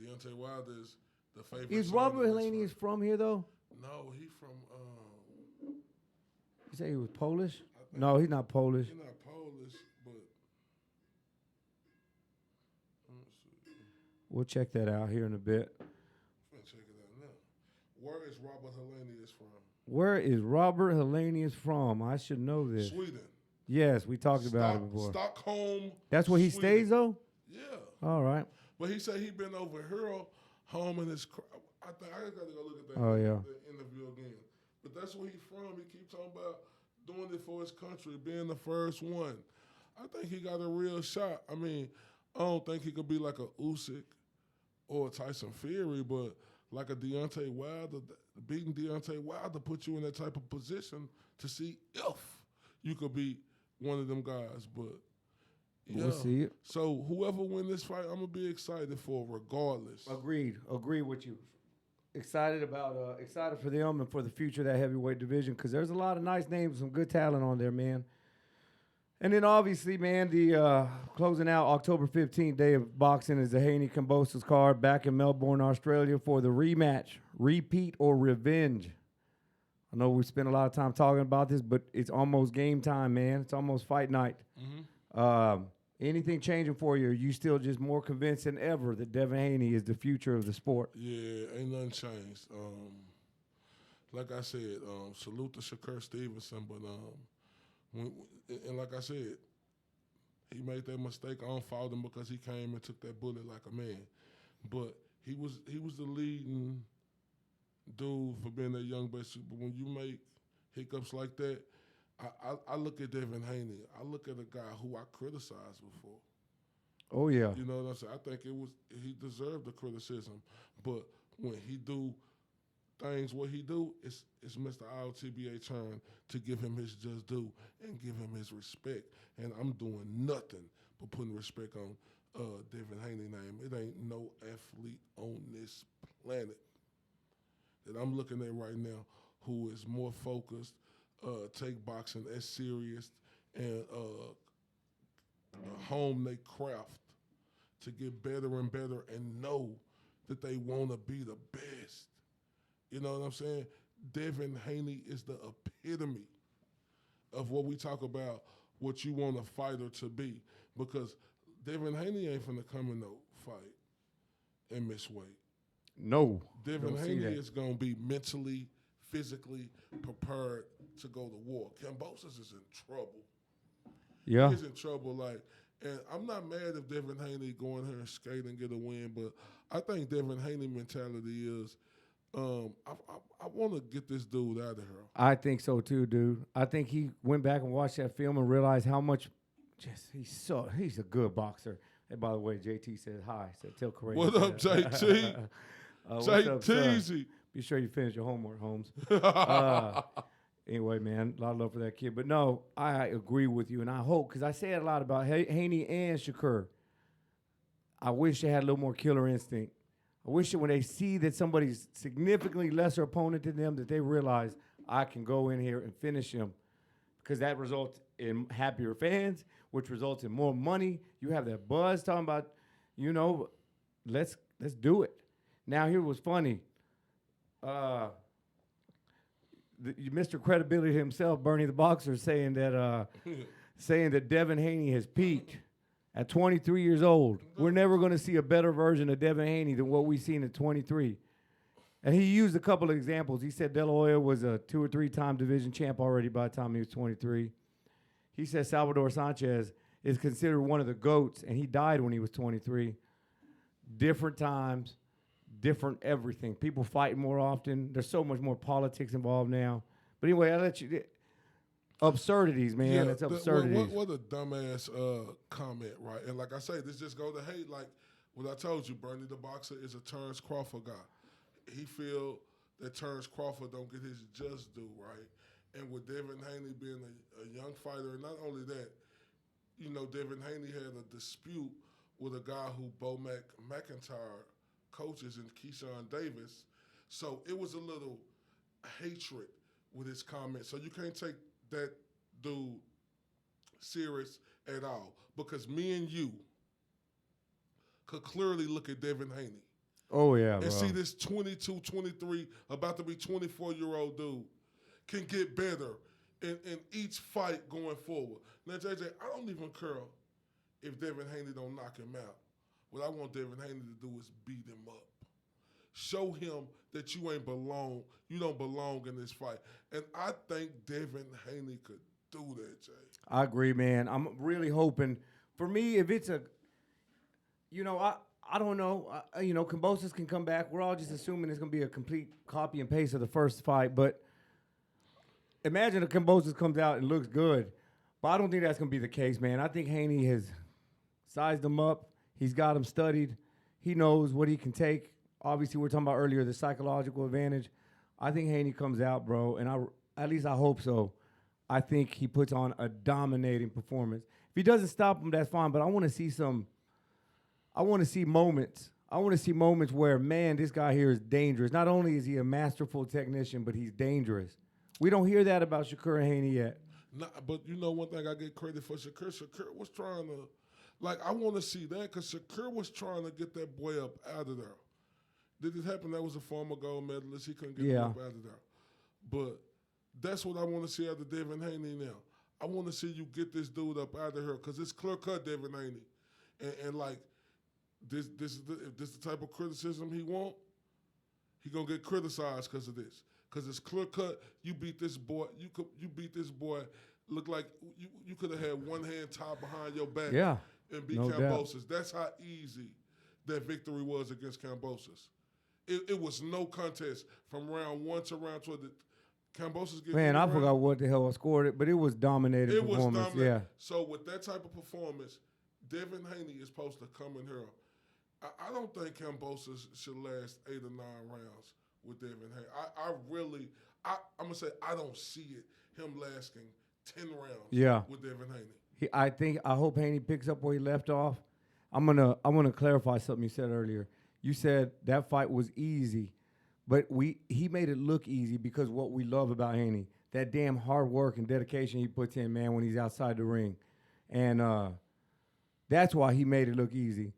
Deontay Wilder is the favorite. Is Robert Helenius from here though? No, he from. You say he was Polish? No, he's not Polish. He's not Polish, but. We'll check that out here in a bit. I'm gonna check it out now. Where is Robert Helenius from? Where is Robert Helenius from? I should know this. Sweden. Yes, we talked about it before. Stockholm. That's where he Sweden. stays though? Yeah. All right. But he said he been over here home in his. I think I gotta go look at that. Oh, yeah. The interview again. But that's where he's from. He keeps talking about doing it for his country, being the first one. I think he got a real shot. I mean, I don't think he could be like a Usyk or a Tyson Fury, but like a Deontay Wilder, beating Deontay Wilder put you in that type of position to see if you could be one of them guys. But yeah. We'll see it. So whoever win this fight, I'm gonna be excited for regardless. Agreed. Agree with you. Excited for them and for the future of that heavyweight division because there's a lot of nice names, some good talent on there, man. And then obviously, man, the closing out October 15th day of boxing is the Haney Kambosos card back in Melbourne, Australia for the rematch, repeat or revenge. I know we spent a lot of time talking about this, but it's almost game time, man. It's almost fight night. Anything changing for you? Are you still just more convinced than ever that Devin Haney is the future of the sport? Yeah, ain't nothing changed. Like I said, salute to Shakur Stevenson, but and like I said, he made that mistake. I don't fault him because he came and took that bullet like a man. But he was the leading dude for being that young best. But when you make hiccups like that, I look at Devin Haney. I look at a guy who I criticized before. Oh yeah. You know what I'm saying? I think he deserved the criticism. But when he do things what he do, it's Mr. IOTBA turn to give him his just due and give him his respect. And I'm doing nothing but putting respect on Devin Haney's name. It ain't no athlete on this planet that I'm looking at right now who is more focused, take boxing as serious, and hone their craft to get better and better and know that they want to be the best. You know what I'm saying? Devin Haney is the epitome of what we talk about, what you want a fighter to be. Because Devin Haney ain't finna come in no fight and miss weight. No. Devin Haney is going to be mentally, physically prepared to go to war. Kambosos is in trouble. Yeah. He's in trouble. And I'm not mad if Devin Haney go in here and skate and get a win, but I think Devin Haney mentality is, I want to get this dude out of here. I think so too, dude. I think he went back and watched that film and realized how much. He's a good boxer. Hey, by the way, JT said hi. Said tell Correa. What up, JT? JT. Be sure you finish your homework, Holmes. Anyway, man, a lot of love for that kid. But no, I agree with you, and I hope, because I say it a lot about Haney and Shakur. I wish they had a little more killer instinct. I wish that when they see that somebody's significantly lesser opponent than them, that they realize I can go in here and finish him, because that results in happier fans, which results in more money. You have that buzz talking about, let's do it. Now, here was funny. Mr. Credibility himself, Bernie the Boxer, saying that Devin Haney has peaked at 23 years old. We're never going to see a better version of Devin Haney than what we've seen at 23. And he used a couple of examples. He said De La Hoya was a 2 or 3-time division champ already by the time he was 23. He said Salvador Sanchez is considered one of the GOATs, and he died when he was 23. Different times, different everything. People fighting more often. There's so much more politics involved now. But anyway, I'll let you. Absurdities, man. Yeah, it's absurdities. What a dumbass comment, right? And like I say, this just go to hate. Like what I told you, Bernie the Boxer is a Terence Crawford guy. He feel that Terence Crawford don't get his just due, right? And with Devin Haney being a young fighter, and not only that, Devin Haney had a dispute with a guy who Bo McIntyre coaches in Keyshawn Davis. So it was a little hatred with his comments. So you can't take that dude serious at all, because me and you could clearly look at Devin Haney. Oh, yeah, and bro. see this 22, 23, about to be 24-year-old dude can get better in each fight going forward. Now, JJ, I don't even care if Devin Haney don't knock him out. What I want Devin Haney to do is beat him up. Show him that you don't belong in this fight. And I think Devin Haney could do that, Jay. I agree, man. I'm really hoping. For me, if it's I don't know. Kambosos can come back. We're all just assuming it's going to be a complete copy and paste of the first fight. But imagine if Kambosos comes out and looks good. But I don't think that's going to be the case, man. I think Haney has sized him up. He's got him studied. He knows what he can take. Obviously, we were talking about earlier the psychological advantage. I think Haney comes out, bro, and at least I hope so. I think he puts on a dominating performance. If he doesn't stop him, that's fine. But I want to see moments. I want to see moments where, man, this guy here is dangerous. Not only is he a masterful technician, but he's dangerous. We don't hear that about Shakur and Haney yet. Nah, but one thing I get credit for Shakur. Shakur was trying to, I want to see that, because Shakur was trying to get that boy up out of there. Did it happen? That was a former gold medalist. He couldn't get him up out of there. But that's what I want to see out of Devin Haney now. I want to see you get this dude up out of here, because it's clear-cut Devin Haney. And this is the type of criticism he want, he going to get criticized because of this. Because it's clear-cut, you beat this boy. You beat this boy. Look like you could have had one hand tied behind your back and beat Kambosos. That's how easy that victory was against Kambosos. It was no contest from round 1 to round 12. Kambosos get Man, I forgot what the hell I scored it, but it was dominated performance. Was dominant. Yeah. So with that type of performance, Devin Haney is supposed to come in here. I don't think Kambosos should last 8 or 9 rounds with Devin Haney. I'm going to say I don't see him lasting 10 rounds with Devin Haney. I hope Haney picks up where he left off. I'm gonna clarify something you said earlier. You said that fight was easy, but he made it look easy because what we love about Haney, that damn hard work and dedication he puts in, man, when he's outside the ring. And that's why he made it look easy.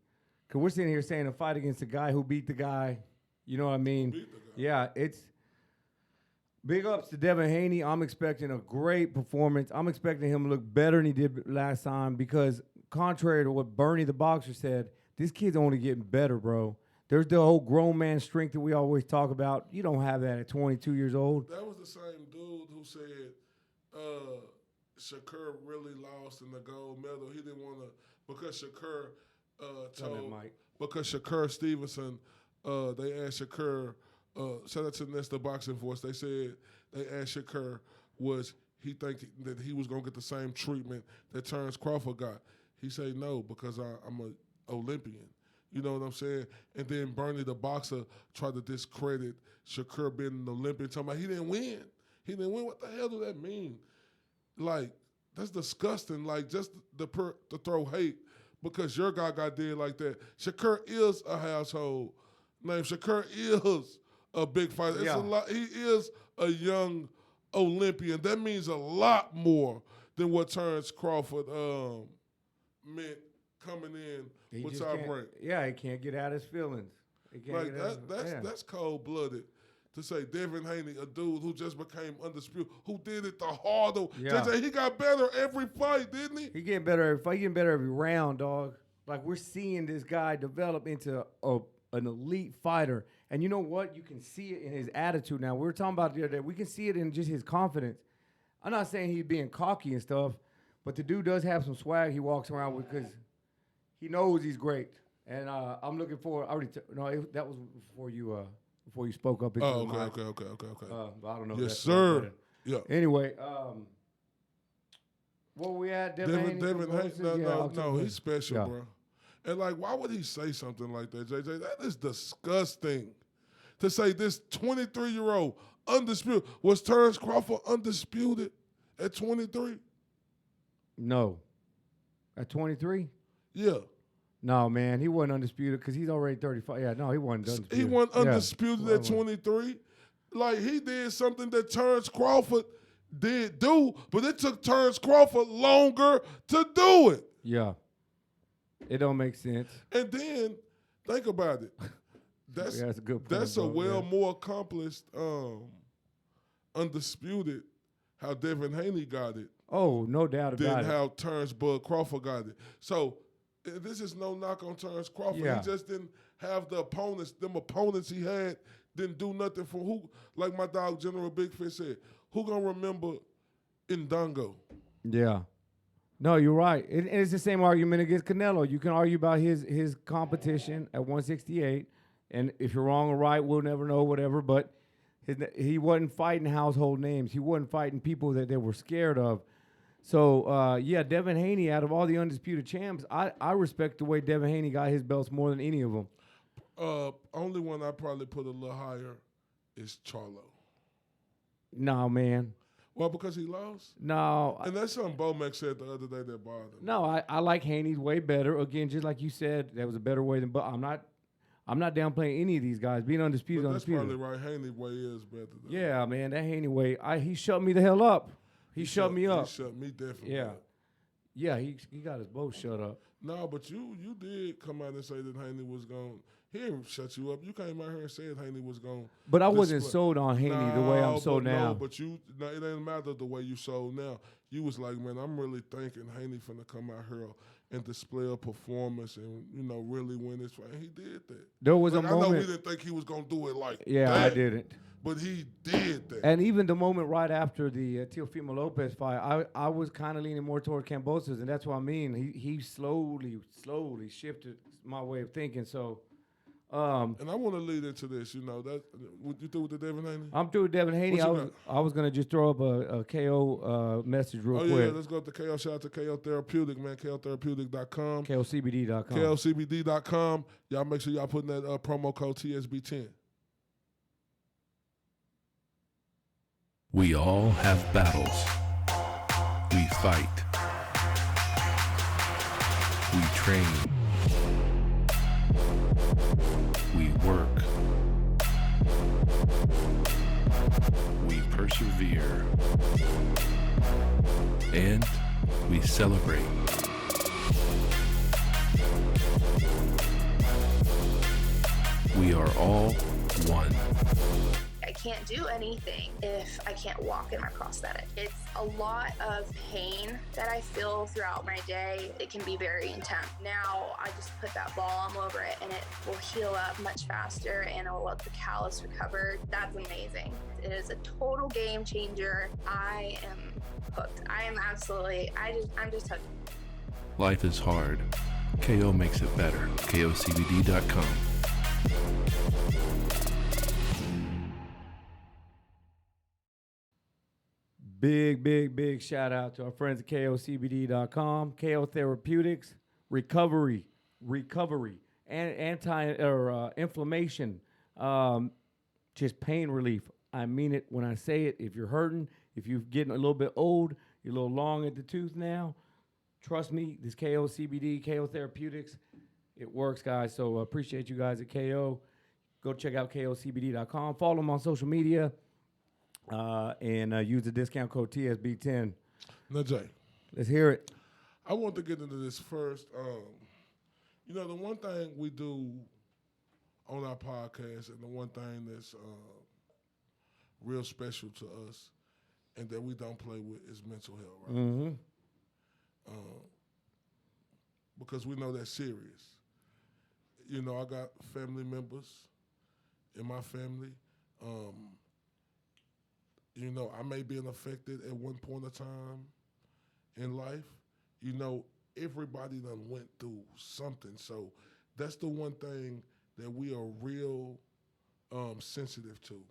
Because we're sitting here saying a fight against a guy who beat the guy, you know what I mean? Yeah, it's big ups to Devin Haney. I'm expecting a great performance. I'm expecting him to look better than he did last time, because contrary to what Bernie the Boxer said, this kid's only getting better, bro. There's the whole grown man strength that we always talk about. You don't have that at 22 years old. That was the same dude who said Shakur really lost in the gold medal. He didn't want to, because Shakur Shakur Stevenson, they asked Shakur shout out to Nesta Boxing Force. They said they asked Shakur was he think that he was gonna get the same treatment that Terence Crawford got. He said no because I'm an Olympian. You know what I'm saying? And then Bernie the boxer tried to discredit Shakur being an Olympian, talking about he didn't win. He didn't win. What the hell does that mean? Like, that's disgusting. Like, just to throw hate because your guy got dead like that. Shakur is a household name. Shakur is a big fighter. It's a lot. He is a young Olympian. That means a lot more than what Terence Crawford meant coming in with top rank. Yeah, he can't get out his feelings. Like that's cold blooded. To say Devin Haney, a dude who just became undisputed, who did it the harder. Yeah. He got better every fight, didn't he? He getting better every fight. He getting better every round, dog. Like, we're seeing this guy develop into an elite fighter. And you know what? You can see it in his attitude now. We were talking about it the other day. We can see it in just his confidence. I'm not saying he's being cocky and stuff, but the dude does have some swag he walks around with because he knows he's great. And I'm looking forward. That was before you spoke up. Oh, okay. But I don't know. Yes, sir. Yeah. Anyway, where we at? Devin Haney. No, he's special, bro. And like, why would he say something like that, JJ? That is disgusting. To say this 23-year-old undisputed was Terence Crawford undisputed at 23? No. At 23? Yeah. No, man, he wasn't undisputed because he's already 35. Yeah, no, he wasn't undisputed. He wasn't undisputed at 23. Like, he did something that Terence Crawford did do, but it took Terence Crawford longer to do it. Yeah. It don't make sense. And then, think about it. That's a good point, that's a more accomplished undisputed how Devin Haney got it. Oh, no doubt about it. Than how Terence Bud Crawford got it. So, this is no knock on Terence Crawford. Yeah. He just didn't have the opponents. Them opponents he had didn't do nothing for who. Like my dog General Big Fish said, who gonna remember Ndongo? Yeah. No, you're right. It's the same argument against Canelo. You can argue about his competition at 168, and if you're wrong or right, we'll never know, whatever. But he wasn't fighting household names. He wasn't fighting people that they were scared of. So, Devin Haney, out of all the undisputed champs, I respect the way Devin Haney got his belts more than any of them. Only one I probably put a little higher is Charlo. No, man. Well, because he lost? No. And that's something Bomac said the other day that bothered me. No, I like Haney's way better. Again, just like you said, that was a better way than. But I'm not downplaying any of these guys. Being undisputed, but that's probably right. Haney's way is better. Yeah, man, that Haney way. He shut me the hell up. He shut me up. He shut me definitely up. Yeah, he got us both shut up. No, but you did come out and say that Haney was going. He didn't shut you up. You came out here and said Haney was going. But I wasn't sold on Haney the way I'm sold now. No, but it ain't matter the way you sold now. You was like, man, I'm really thinking Haney finna come out here and display a performance and, really win this fight. And he did that. There was a moment. I know we didn't think he was going to do it like that. Yeah, I didn't. But he did that. And even the moment right after the Teofimo Lopez fight, I was kind of leaning more toward Kambosos, and that's what I mean. He slowly shifted my way of thinking. So, and I want to lead into this. That you through with the Devin Haney? I'm through with Devin Haney. I was gonna just throw up a KO message real quick. Yeah, let's go to KO. Shout out to KO Therapeutic, man. KOTherapeutic.com. KOCBD.com. KOCBD.com. Y'all make sure y'all putting that promo code TSB10. We all have battles. We fight. We train. We work. We persevere. And we celebrate. We are all one. I can't do anything if I can't walk in my prosthetic. It's a lot of pain that I feel throughout my day. It can be very intense. Now I just put that balm over it and it will heal up much faster and it will let the callus recover. That's amazing. It is a total game changer. I am hooked. I'm just hooked. Life is hard. KO makes it better. KOCBD.com. Big shout out to our friends at KOCBD.com, KO Therapeutics, recovery, and inflammation, just pain relief. I mean it when I say it. If you're hurting, if you're getting a little bit old, you're a little long at the tooth now, trust me, this KO CBD, KO Therapeutics, it works, guys. So appreciate you guys at KO. Go check out KOCBD.com. Follow them on social media. And use the discount code TSB10. Now, Jay, let's hear it. I want to get into this first. You know, the one thing we do on our podcast, and the one thing that's real special to us, and that we don't play with, is mental health, right? Mm-hmm. Because we know that's serious. You know, I got family members in my family. You know, I may be affected at one point of time in life. You know, everybody done went through something. So that's the one thing that we are real sensitive to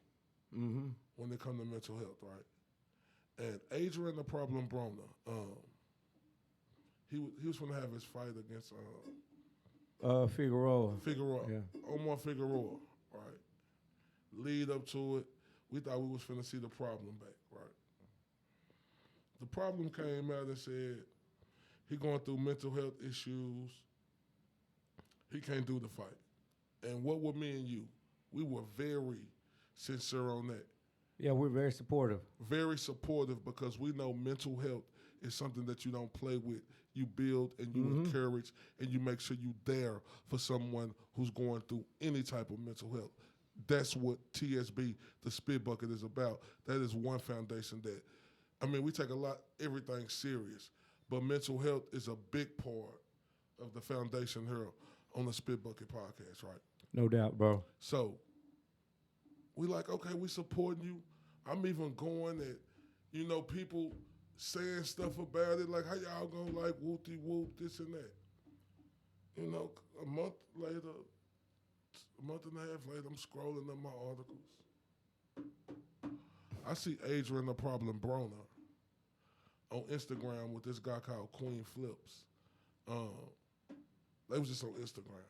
when it comes to mental health, right? And Adrian the Problem Broner, he was going to have his fight against Figueroa. Yeah. Omar Figueroa, right? Lead up to it. We thought we was finna see the problem back, right? The problem came out and said he going through mental health issues. He can't do the fight. And what were me and you? We were very sincere on that. Yeah, we're very supportive. Very supportive because we know mental health is something that you don't play with. You build and you encourage and you make sure you there for someone who's going through any type of mental health. That's what TSB, the Spit Bucket, is about. That is one foundation that, I mean, we take everything serious, but mental health is a big part of the foundation here on the Spit Bucket podcast, right? No doubt, bro. So we like, okay, we supporting you. I'm even going at, you know, people saying stuff about it, like how y'all gonna like whoop-de-whoop, this and that. You know, a month and a half later, I'm scrolling up my articles. I see Adrian the Problem Broner on Instagram with this guy called Queen Flips. They was just on Instagram.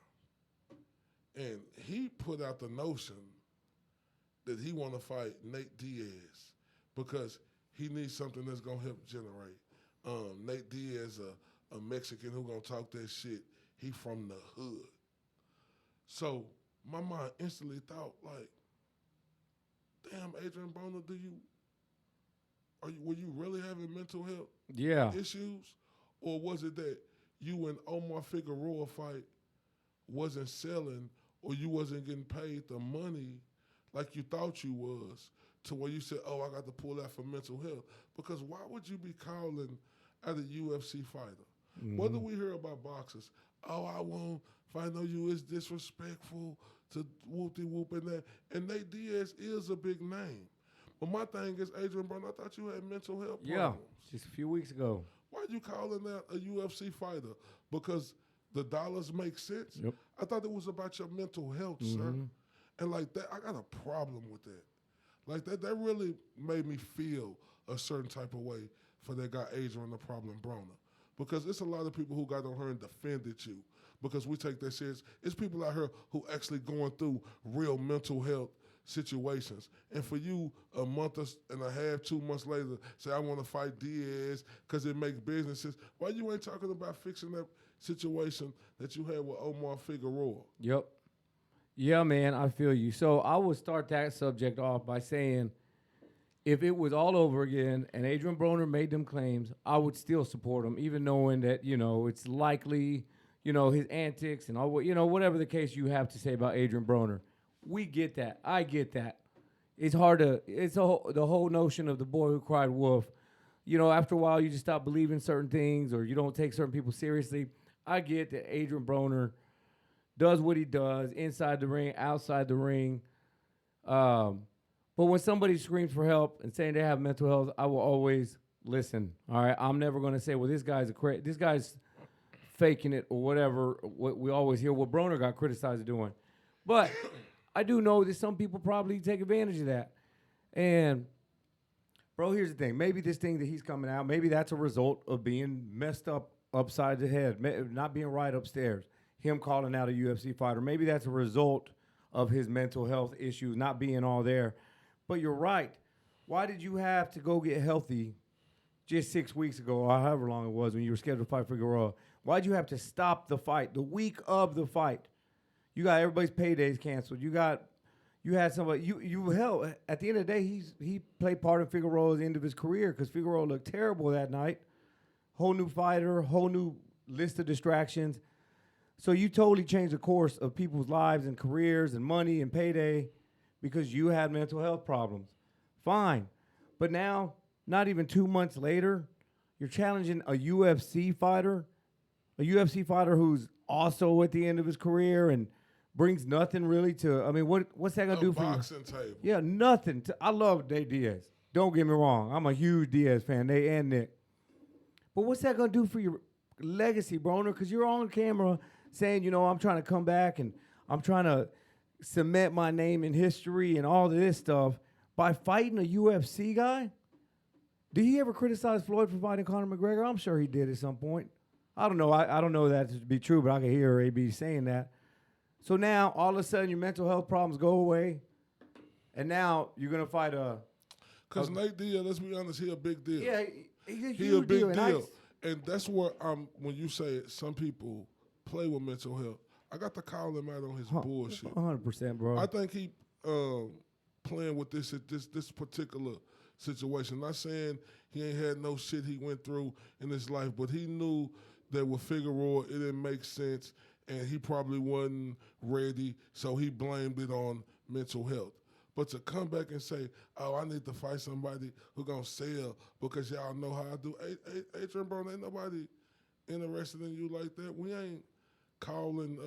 And he put out the notion that he want to fight Nate Diaz because he needs something that's going to help generate. Nate Diaz, a Mexican who going to talk that shit. He from the hood. So my mind instantly thought, like, damn, Adrian Broner, were you really having mental health issues? Or was it that you and Omar Figueroa fight wasn't selling or you wasn't getting paid the money like you thought you was to where you said, oh, I got to pull that for mental health? Because why would you be calling at a UFC fighter? What do we hear about boxers? Oh, I won't fight no you, is disrespectful to whoop-de-whoop and that. And Nate Diaz is a big name. But my thing is, Adrian Broner, I thought you had mental health problems. Yeah, just a few weeks ago. Why are you calling that a UFC fighter? Because the dollars make sense? Yep. I thought it was about your mental health, sir. And like that, I got a problem with that. Like that really made me feel a certain type of way for that guy Adrian the Problem Broner. Because it's a lot of people who got on her and defended you because we take that serious. It's people out here who actually going through real mental health situations. And for you, a month and a half, 2 months later, say, I want to fight Diaz because it makes businesses. Why you ain't talking about fixing that situation that you had with Omar Figueroa? Yep. Yeah, man, I feel you. So I would start that subject off by saying, if it was all over again and Adrian Broner made them claims, I would still support him, even knowing that, you know, it's likely, you know, his antics and all, you know, whatever the case you have to say about Adrian Broner. We get that. I get that. It's hard to, the whole notion of the boy who cried wolf. You know, after a while, you just stop believing certain things or you don't take certain people seriously. I get that Adrian Broner does what he does inside the ring, outside the ring. But when somebody screams for help and saying they have mental health, I will always listen. All right, I'm never going to say, well, this guy's faking it or whatever. What we always hear what Broner got criticized for doing. But I do know that some people probably take advantage of that. And Bro, here's the thing. Maybe this thing that he's coming out, maybe that's a result of being messed up upside the head, not being right upstairs. Him calling out a UFC fighter. Maybe that's a result of his mental health issues, not being all there. But you're right. Why did you have to go get healthy just 6 weeks ago, or however long it was when you were scheduled to fight Figueroa? Why'd you have to stop the fight the week of the fight? You got everybody's paydays canceled. You had somebody. Hell, at the end of the day, he played part of Figueroa's end of his career because Figueroa looked terrible that night. Whole new fighter, whole new list of distractions. So you totally changed the course of people's lives and careers and money and payday because you had mental health problems. Fine. But now, not even 2 months later, you're challenging a UFC fighter who's also at the end of his career and brings nothing really to, I mean, what's that going to do for you? Boxing table. Yeah, nothing. I love Nate Diaz. Don't get me wrong. I'm a huge Diaz fan, Nate and Nick. But what's that going to do for your legacy, Broner? Because you're on camera saying, I'm trying to come back and I'm trying to cement my name in history and all of this stuff by fighting a UFC guy. Did he ever criticize Floyd for fighting Conor McGregor? I'm sure he did at some point. I don't know. I don't know that to be true, but I can hear AB saying that. So now, all of a sudden, your mental health problems go away, and now you're going to fight a... Because Nate Diaz, let's be honest, he a big deal. Yeah, he's a He huge a big deal. deal. And that's where when you say some people play with mental health, I got to call him out on his bullshit. 100%, bro. I think he playing with this particular situation. Not saying he ain't had no shit he went through in his life, but he knew that with Figueroa, it didn't make sense, and he probably wasn't ready, so he blamed it on mental health. But to come back and say, oh, I need to fight somebody who going to sell because y'all know how I do. Adrian Broner, ain't nobody interested in you like that. We ain't calling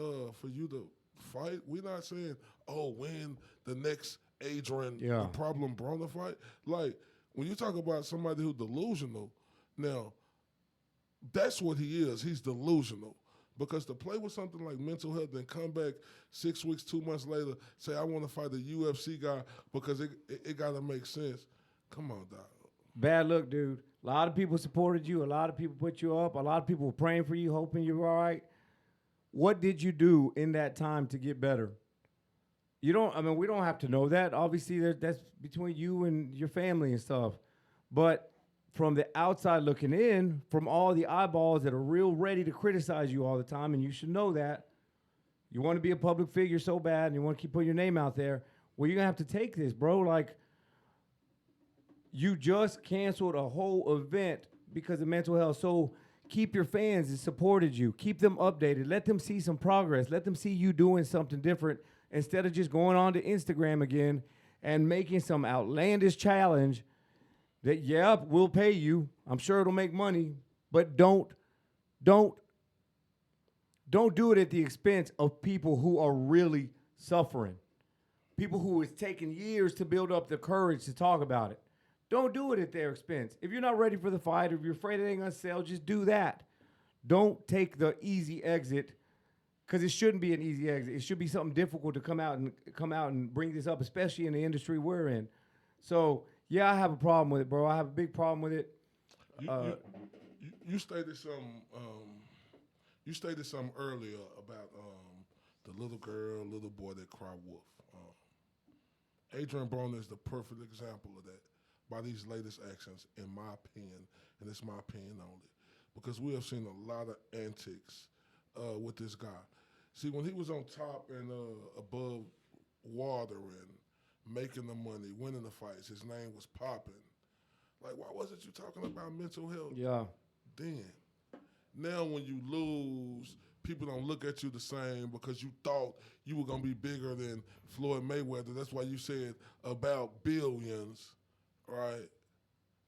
for you to fight. We not saying, oh, when the next Adrian the problem Broner fight. Like, when you talk about somebody who's delusional, now, that's what he is. He's delusional. Because to play with something like mental health and come back 6 weeks, 2 months later, say, I want to fight a UFC guy because it got to make sense. Come on, dog. Bad luck, dude. A lot of people supported you. A lot of people put you up. A lot of people were praying for you, hoping you were all right. What did you do in that time to get better? We don't have to know that. Obviously, that's between you and your family and stuff. But from the outside looking in, from all the eyeballs that are real ready to criticize you all the time, and you should know that, you want to be a public figure so bad and you want to keep putting your name out there, well, you're going to have to take this, bro. Like, you just canceled a whole event because of mental health. So keep your fans that supported you. Keep them updated. Let them see some progress. Let them see you doing something different instead of just going on to Instagram again and making some outlandish challenge that, we'll pay you. I'm sure it'll make money, but don't do it at the expense of people who are really suffering. People who it's taken years to build up the courage to talk about it. Don't do it at their expense. If you're not ready for the fight, or if you're afraid it ain't gonna sell, just do that. Don't take the easy exit, because it shouldn't be an easy exit. It should be something difficult to come out and bring this up, especially in the industry we're in. So, yeah, I have a problem with it, bro. I have a big problem with it. You stated something earlier about the little girl, little boy that cried wolf. Adrian Broner is the perfect example of that by these latest actions, in my opinion, and it's my opinion only, because we have seen a lot of antics with this guy. See, when he was on top and above water and making the money, winning the fights, his name was popping. Like, why wasn't you talking about mental health? Yeah. Then. Now when you lose, people don't look at you the same because you thought you were going to be bigger than Floyd Mayweather. That's why you said about billions, right?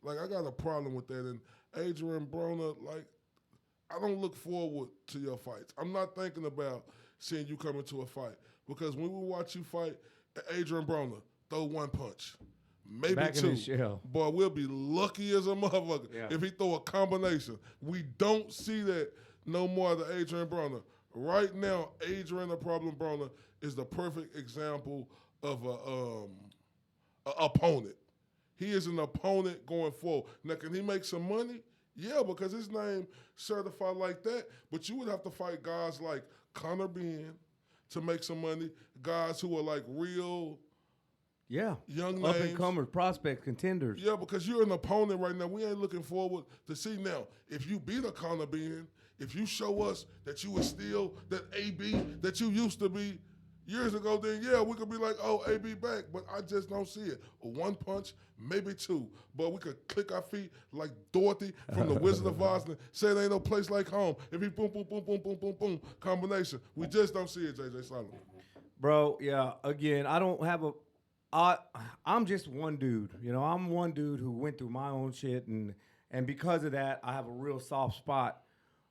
Like, I got a problem with that. And Adrian Broner, like, I don't look forward to your fights. I'm not thinking about seeing you come into a fight, because when we watch you fight, Adrian Broner, throw one punch, maybe Back two. in his shell. Boy, we'll be lucky as a motherfucker if he throw a combination. We don't see that no more of the Adrian Broner. Right now, Adrian the Problem Broner is the perfect example of a opponent. He is an opponent going forward. Now, can he make some money? Yeah, because his name certified like that. But you would have to fight guys like Conor Ben to make some money, guys who are like real young names. Up-and-comers, prospects, contenders. Yeah, because you're an opponent right now. We ain't looking forward to see now. If you beat a Conor Ben, if you show us that you were still that AB that you used to be years ago, then yeah, we could be like, oh, AB back. But I just don't see it. One punch, maybe two. But we could click our feet like Dorothy from The Wizard of Oz and say it ain't no place like home. If he boom, boom, boom, boom, boom, boom, boom, combination. We just don't see it, JJ Solomon. Bro, yeah, again, I don't have I'm just one dude. You know, I'm one dude who went through my own shit, and because of that, I have a real soft spot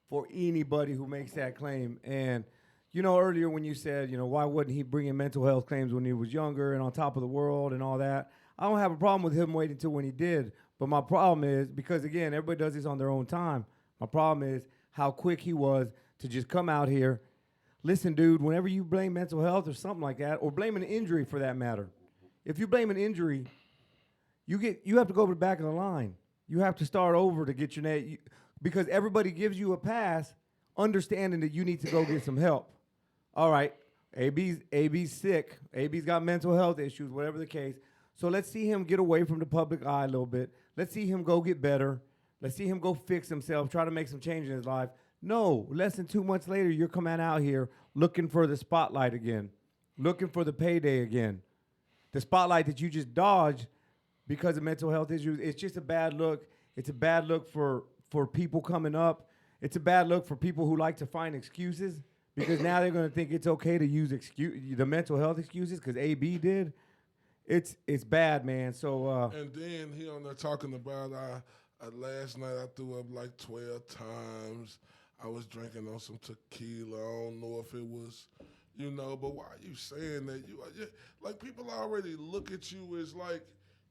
for anybody who makes that claim. And, you know, earlier when you said, you know, why wouldn't he bring in mental health claims when he was younger and on top of the world and all that? I don't have a problem with him waiting until when he did. But my problem is, because, again, everybody does this on their own time. My problem is how quick he was to just come out here. Listen, dude, whenever you blame mental health or something like that, or blame an injury for that matter, if you blame an injury, you have to go to the back of the line. You have to start over to get your name. Because everybody gives you a pass, understanding that you need to go get some help. All right, AB's sick. AB's got mental health issues, whatever the case. So let's see him get away from the public eye a little bit. Let's see him go get better. Let's see him go fix himself, try to make some change in his life. No, less than 2 months later, you're coming out here looking for the spotlight again, looking for the payday again. The spotlight that you just dodged because of mental health issues. It's just a bad look. It's a bad look for people coming up. It's a bad look for people who like to find excuses, because now they're going to think it's okay to use the mental health excuses because AB did. It's bad, man. So and then he on there talking about last night I threw up like 12 times. I was drinking on some tequila. I don't know if it was, you know, but why are you saying that? Like, people already look at you as like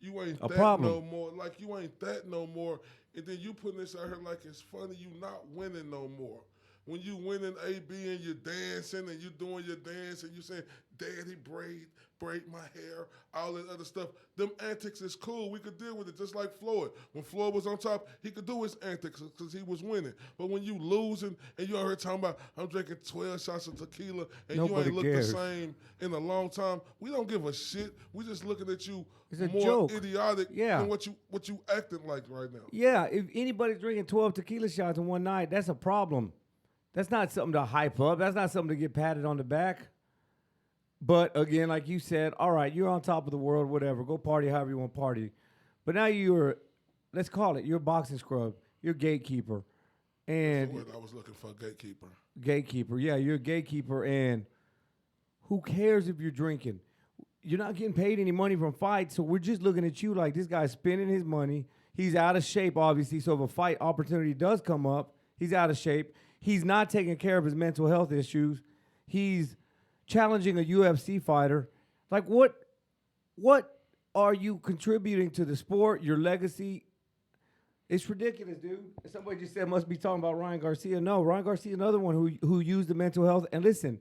you ain't a that problem. no more. Like, you ain't that no more. And then you putting this out here like it's funny. You not winning no more. When you winning AB and you're dancing and you doing your dance and you saying, Daddy, braid my hair, all that other stuff, them antics is cool. We could deal with it just like Floyd. When Floyd was on top, he could do his antics because he was winning. But when you losing and you out here talking about, I'm drinking 12 shots of tequila and Nobody you ain't looked cares. the same in a long time, we don't give a shit. We just looking at you It's a more joke. idiotic Yeah. than what you acting like right now. yeah, if anybody's drinking 12 tequila shots in one night, that's a problem. That's not something to hype up. That's not something to get patted on the back. But again, like you said, all right, you're on top of the world, whatever. Go party however you want to party. But now you're, let's call it, you're a boxing scrub. You're a gatekeeper. And That's the word I was looking for, gatekeeper. gatekeeper. Yeah, you're a gatekeeper. And who cares if you're drinking? You're not getting paid any money from fights, so we're just looking at you like this guy's spending his money. He's out of shape, obviously, so if a fight opportunity does come up, he's out of shape. He's not taking care of his mental health issues. He's challenging a UFC fighter. Like, what are you contributing to the sport, your legacy? It's ridiculous, dude. Somebody just said must be talking about Ryan Garcia. No, Ryan Garcia, another one who used the mental health. And listen,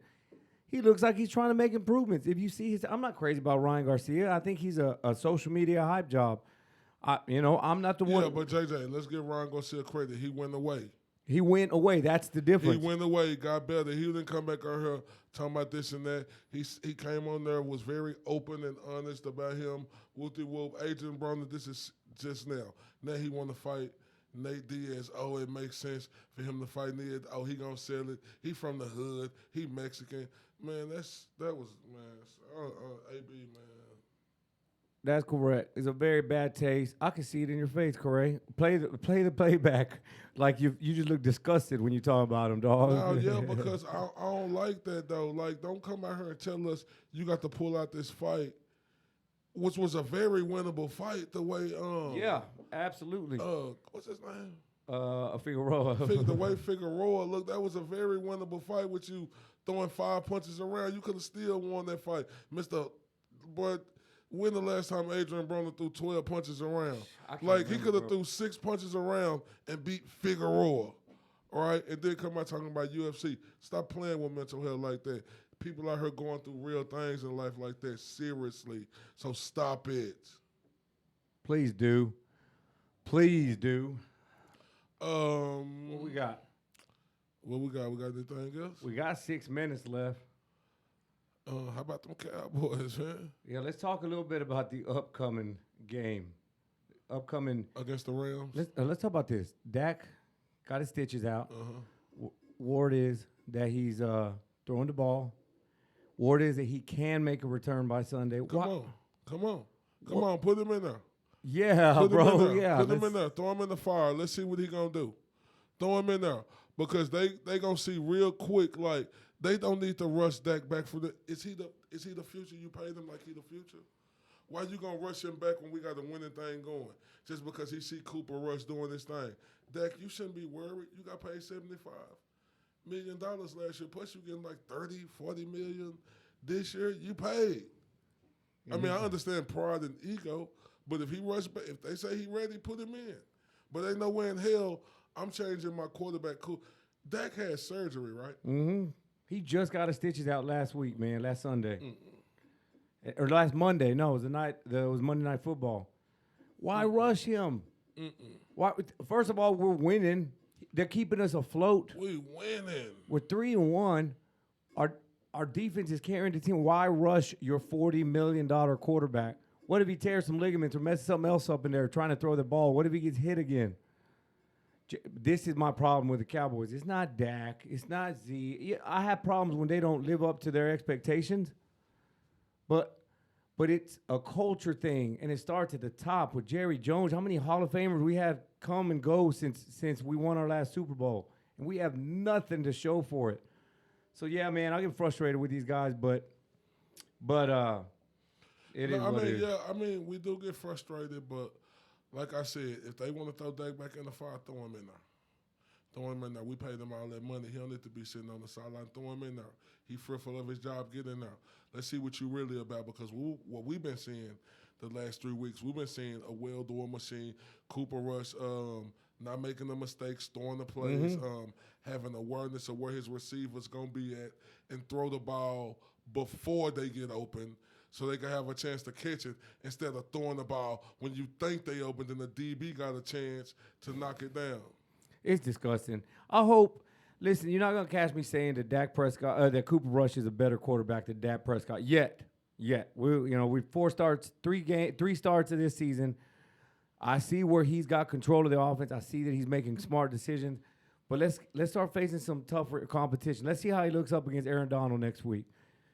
he looks like he's trying to make improvements. If you see I'm not crazy about Ryan Garcia. I think he's a social media hype job. I'm not the one. Yeah, but JJ, let's give Ryan Garcia credit. He went away. He went away. That's the difference. He went away, got better. He didn't come back on here talking about this and that. He came on there, was very open and honest about him. Whoop-de-whoop. Adrian Broner, this is just now. Now he want to fight Nate Diaz. Oh, it makes sense for him to fight Nate. Oh, he gonna sell it. He from the hood. He Mexican. Man, that was AB, man. That's correct. It's a very bad taste. I can see it in your face, Corey. Play the playback. Like you just look disgusted when you talk about him, dog. No, yeah, because I don't like that though. Like, don't come out here and tell us you got to pull out this fight, which was a very winnable fight. The way yeah, absolutely. What's his name? Figueroa. The way Figueroa looked, that was a very winnable fight with you throwing 5 punches around. You could have still won that fight, Mr. But when the last time Adrian Broner threw 12 punches around? Like, he could have threw 6 punches around and beat Figueroa, all right? And then come out talking about UFC. Stop playing with mental health like that. People out here going through real things in life like that, seriously. So stop it. Please do. Please do. What we got? What we got? We got anything else? We got 6 minutes left. How about them Cowboys, man? Yeah, let's talk a little bit about the upcoming game. Against the Rams? Let's talk about this. Dak got his stitches out. Uh-huh. Word is that he's throwing the ball. Word is that he can make a return by Sunday. Come on, put him in there. Yeah, Put bro. him in there. Yeah, Put him in there. Throw him in the fire. Let's see what he gonna do. Throw him in there because they gonna see real quick. Like they don't need to rush Dak back for the. Is he the future? You paid him like he the future. Why you gonna rush him back when we got a winning thing going? Just because he see Cooper Rush doing this thing. Dak, you shouldn't be worried. You got paid $75 million last year. Plus you getting like 30, 40 million this year. You paid. I mean, I understand pride and ego, but if he rush back, if they say he ready, put him in. But ain't no way in hell I'm changing my quarterback. Dak had surgery, right? Mm-hmm. He just got his stitches out last week, man. Last Sunday. Or last Monday. No, it was Monday Night Football. Why rush him? Why? First of all, we're winning. They're keeping us afloat. We winning. We're 3-1. Our defense is carrying the team. Why rush your $40 million quarterback? What if he tears some ligaments or messes something else up in there trying to throw the ball? What if he gets hit again? This is my problem with the Cowboys. It's not Dak. It's not Z. Yeah, I have problems when they don't live up to their expectations. But it's a culture thing, and it starts at the top with Jerry Jones. How many Hall of Famers we had come and go since we won our last Super Bowl, and we have nothing to show for it. So yeah, man, I get frustrated with these guys, but it is what it is. Yeah, I mean, we do get frustrated, but like I said, if they want to throw Dak back in the fire, throw him in there. Throw him in there. We paid him all that money. He don't need to be sitting on the sideline. Throw him in there. He fearful of his job. Get in there. Let's see what you really about, because what we've been seeing the last 3 weeks, we've been seeing a well-doing machine. Cooper Rush not making the mistakes, throwing the plays, having awareness of where his receivers going to be at, and throw the ball before they get open so they can have a chance to catch it instead of throwing the ball when you think they opened and the DB got a chance to knock it down. It's disgusting. I hope. Listen, you're not gonna catch me saying that that Cooper Rush is a better quarterback than Dak Prescott yet. We 4 starts, 3 starts of this season. I see where he's got control of the offense. I see that he's making smart decisions. But let's start facing some tougher competition. Let's see how he looks up against Aaron Donald next week.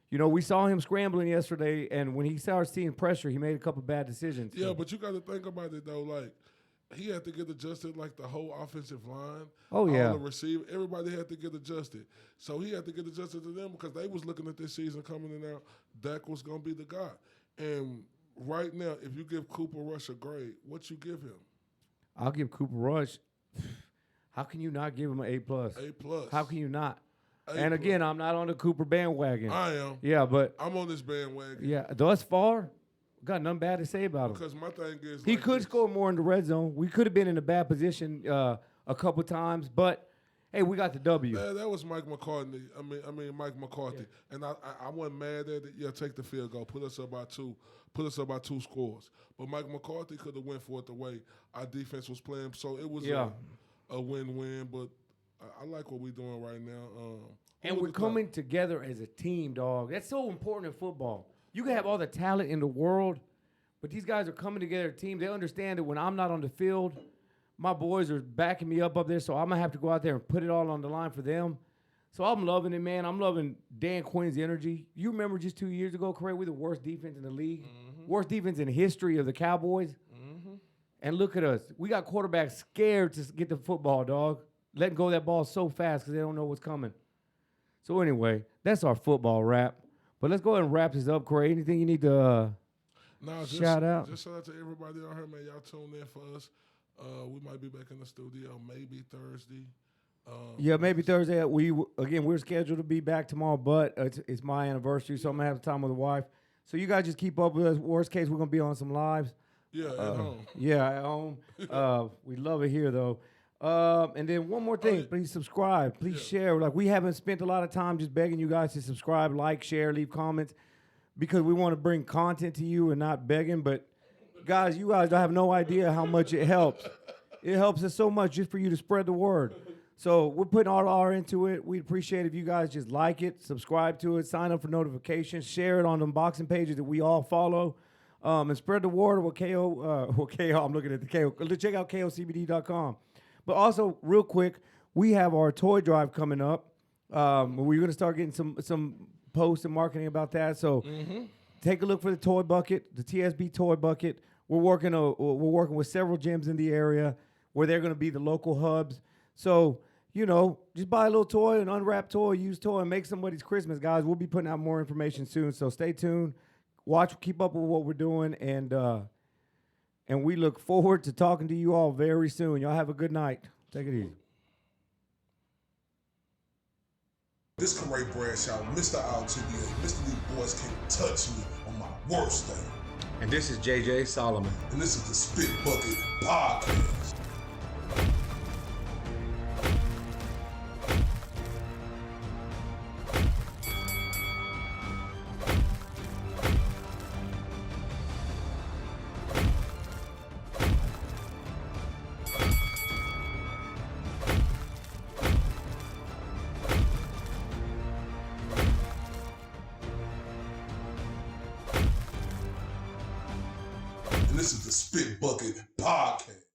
We saw him scrambling yesterday, and when he started seeing pressure, he made a couple bad decisions. Yeah, but you got to think about it though, like. He had to get adjusted like the whole offensive line. Oh, yeah. All the receiver. Everybody had to get adjusted. So he had to get adjusted to them because they was looking at this season coming in now. Dak was going to be the guy. And right now, if you give Cooper Rush a grade, what you give him? I'll give Cooper Rush. How can you not give him an A+? A+. How can you not? A+. And again, I'm not on the Cooper bandwagon. I am. Yeah, but I'm on this bandwagon. Yeah, thus far, got nothing bad to say about him. Because my thing is, he could score more in the red zone. We could have been in a bad position a couple times, but hey, we got the W. That was Mike McCarthy. I mean Mike McCarthy, and I wasn't mad at it. Yeah, take the field goal, put us up by 2, put us up by 2 scores. But Mike McCarthy could have went for it the way our defense was playing. So it was a win-win. But I like what we're doing right now. And we're coming together as a team, dog. That's so important in football. You can have all the talent in the world, but these guys are coming together as a team. They understand that when I'm not on the field, my boys are backing me up there, so I'm going to have to go out there and put it all on the line for them. So I'm loving it, man. I'm loving Dan Quinn's energy. You remember just 2 years ago, Corey, we're the worst defense in the league, worst defense in the history of the Cowboys. And look at us. We got quarterbacks scared to get the football, dog, letting go of that ball so fast because they don't know what's coming. So anyway, that's our football wrap. But let's go ahead and wrap this up, Corey. Anything you need to shout out? Just shout out to everybody out here, man. Y'all tune in for us. We might be back in the studio maybe Thursday. Maybe Thursday. We're scheduled to be back tomorrow, but it's my anniversary, so I'm going to have time with the wife. So you guys just keep up with us. Worst case, we're going to be on some lives. Yeah, at home. Yeah, at home. We love it here, though. And then one more thing, please subscribe, please share. Like, we haven't spent a lot of time just begging you guys to subscribe, like, share, leave comments, because we want to bring content to you and not begging. But Guys, you guys don't have no idea how much it helps. It helps us so much just for you to spread the word. So we're putting all our into it. We'd appreciate if you guys just like it, subscribe to it, sign up for notifications, share it on the boxing pages that we all follow, and spread the word with KO. I'm looking at the KO. Check out KOCBD.com. But also, real quick, we have our toy drive coming up. We're going to start getting some posts and marketing about that. So take a look for the toy bucket, the TSB toy bucket. We're working with several gyms in the area where they're going to be the local hubs. So, you know, just buy a little toy, an unwrapped toy, used toy, and make somebody's Christmas, guys. We'll be putting out more information soon. So stay tuned. Watch, keep up with what we're doing, and we look forward to talking to you all very soon. Y'all have a good night. Take it easy. This Corey Bradshaw, Mr. RTBA, Mr. These boys can't touch me on my worst day. And this is JJ Solomon. And this is the Spit Bucket Podcast. This is the Spit Bucket Podcast.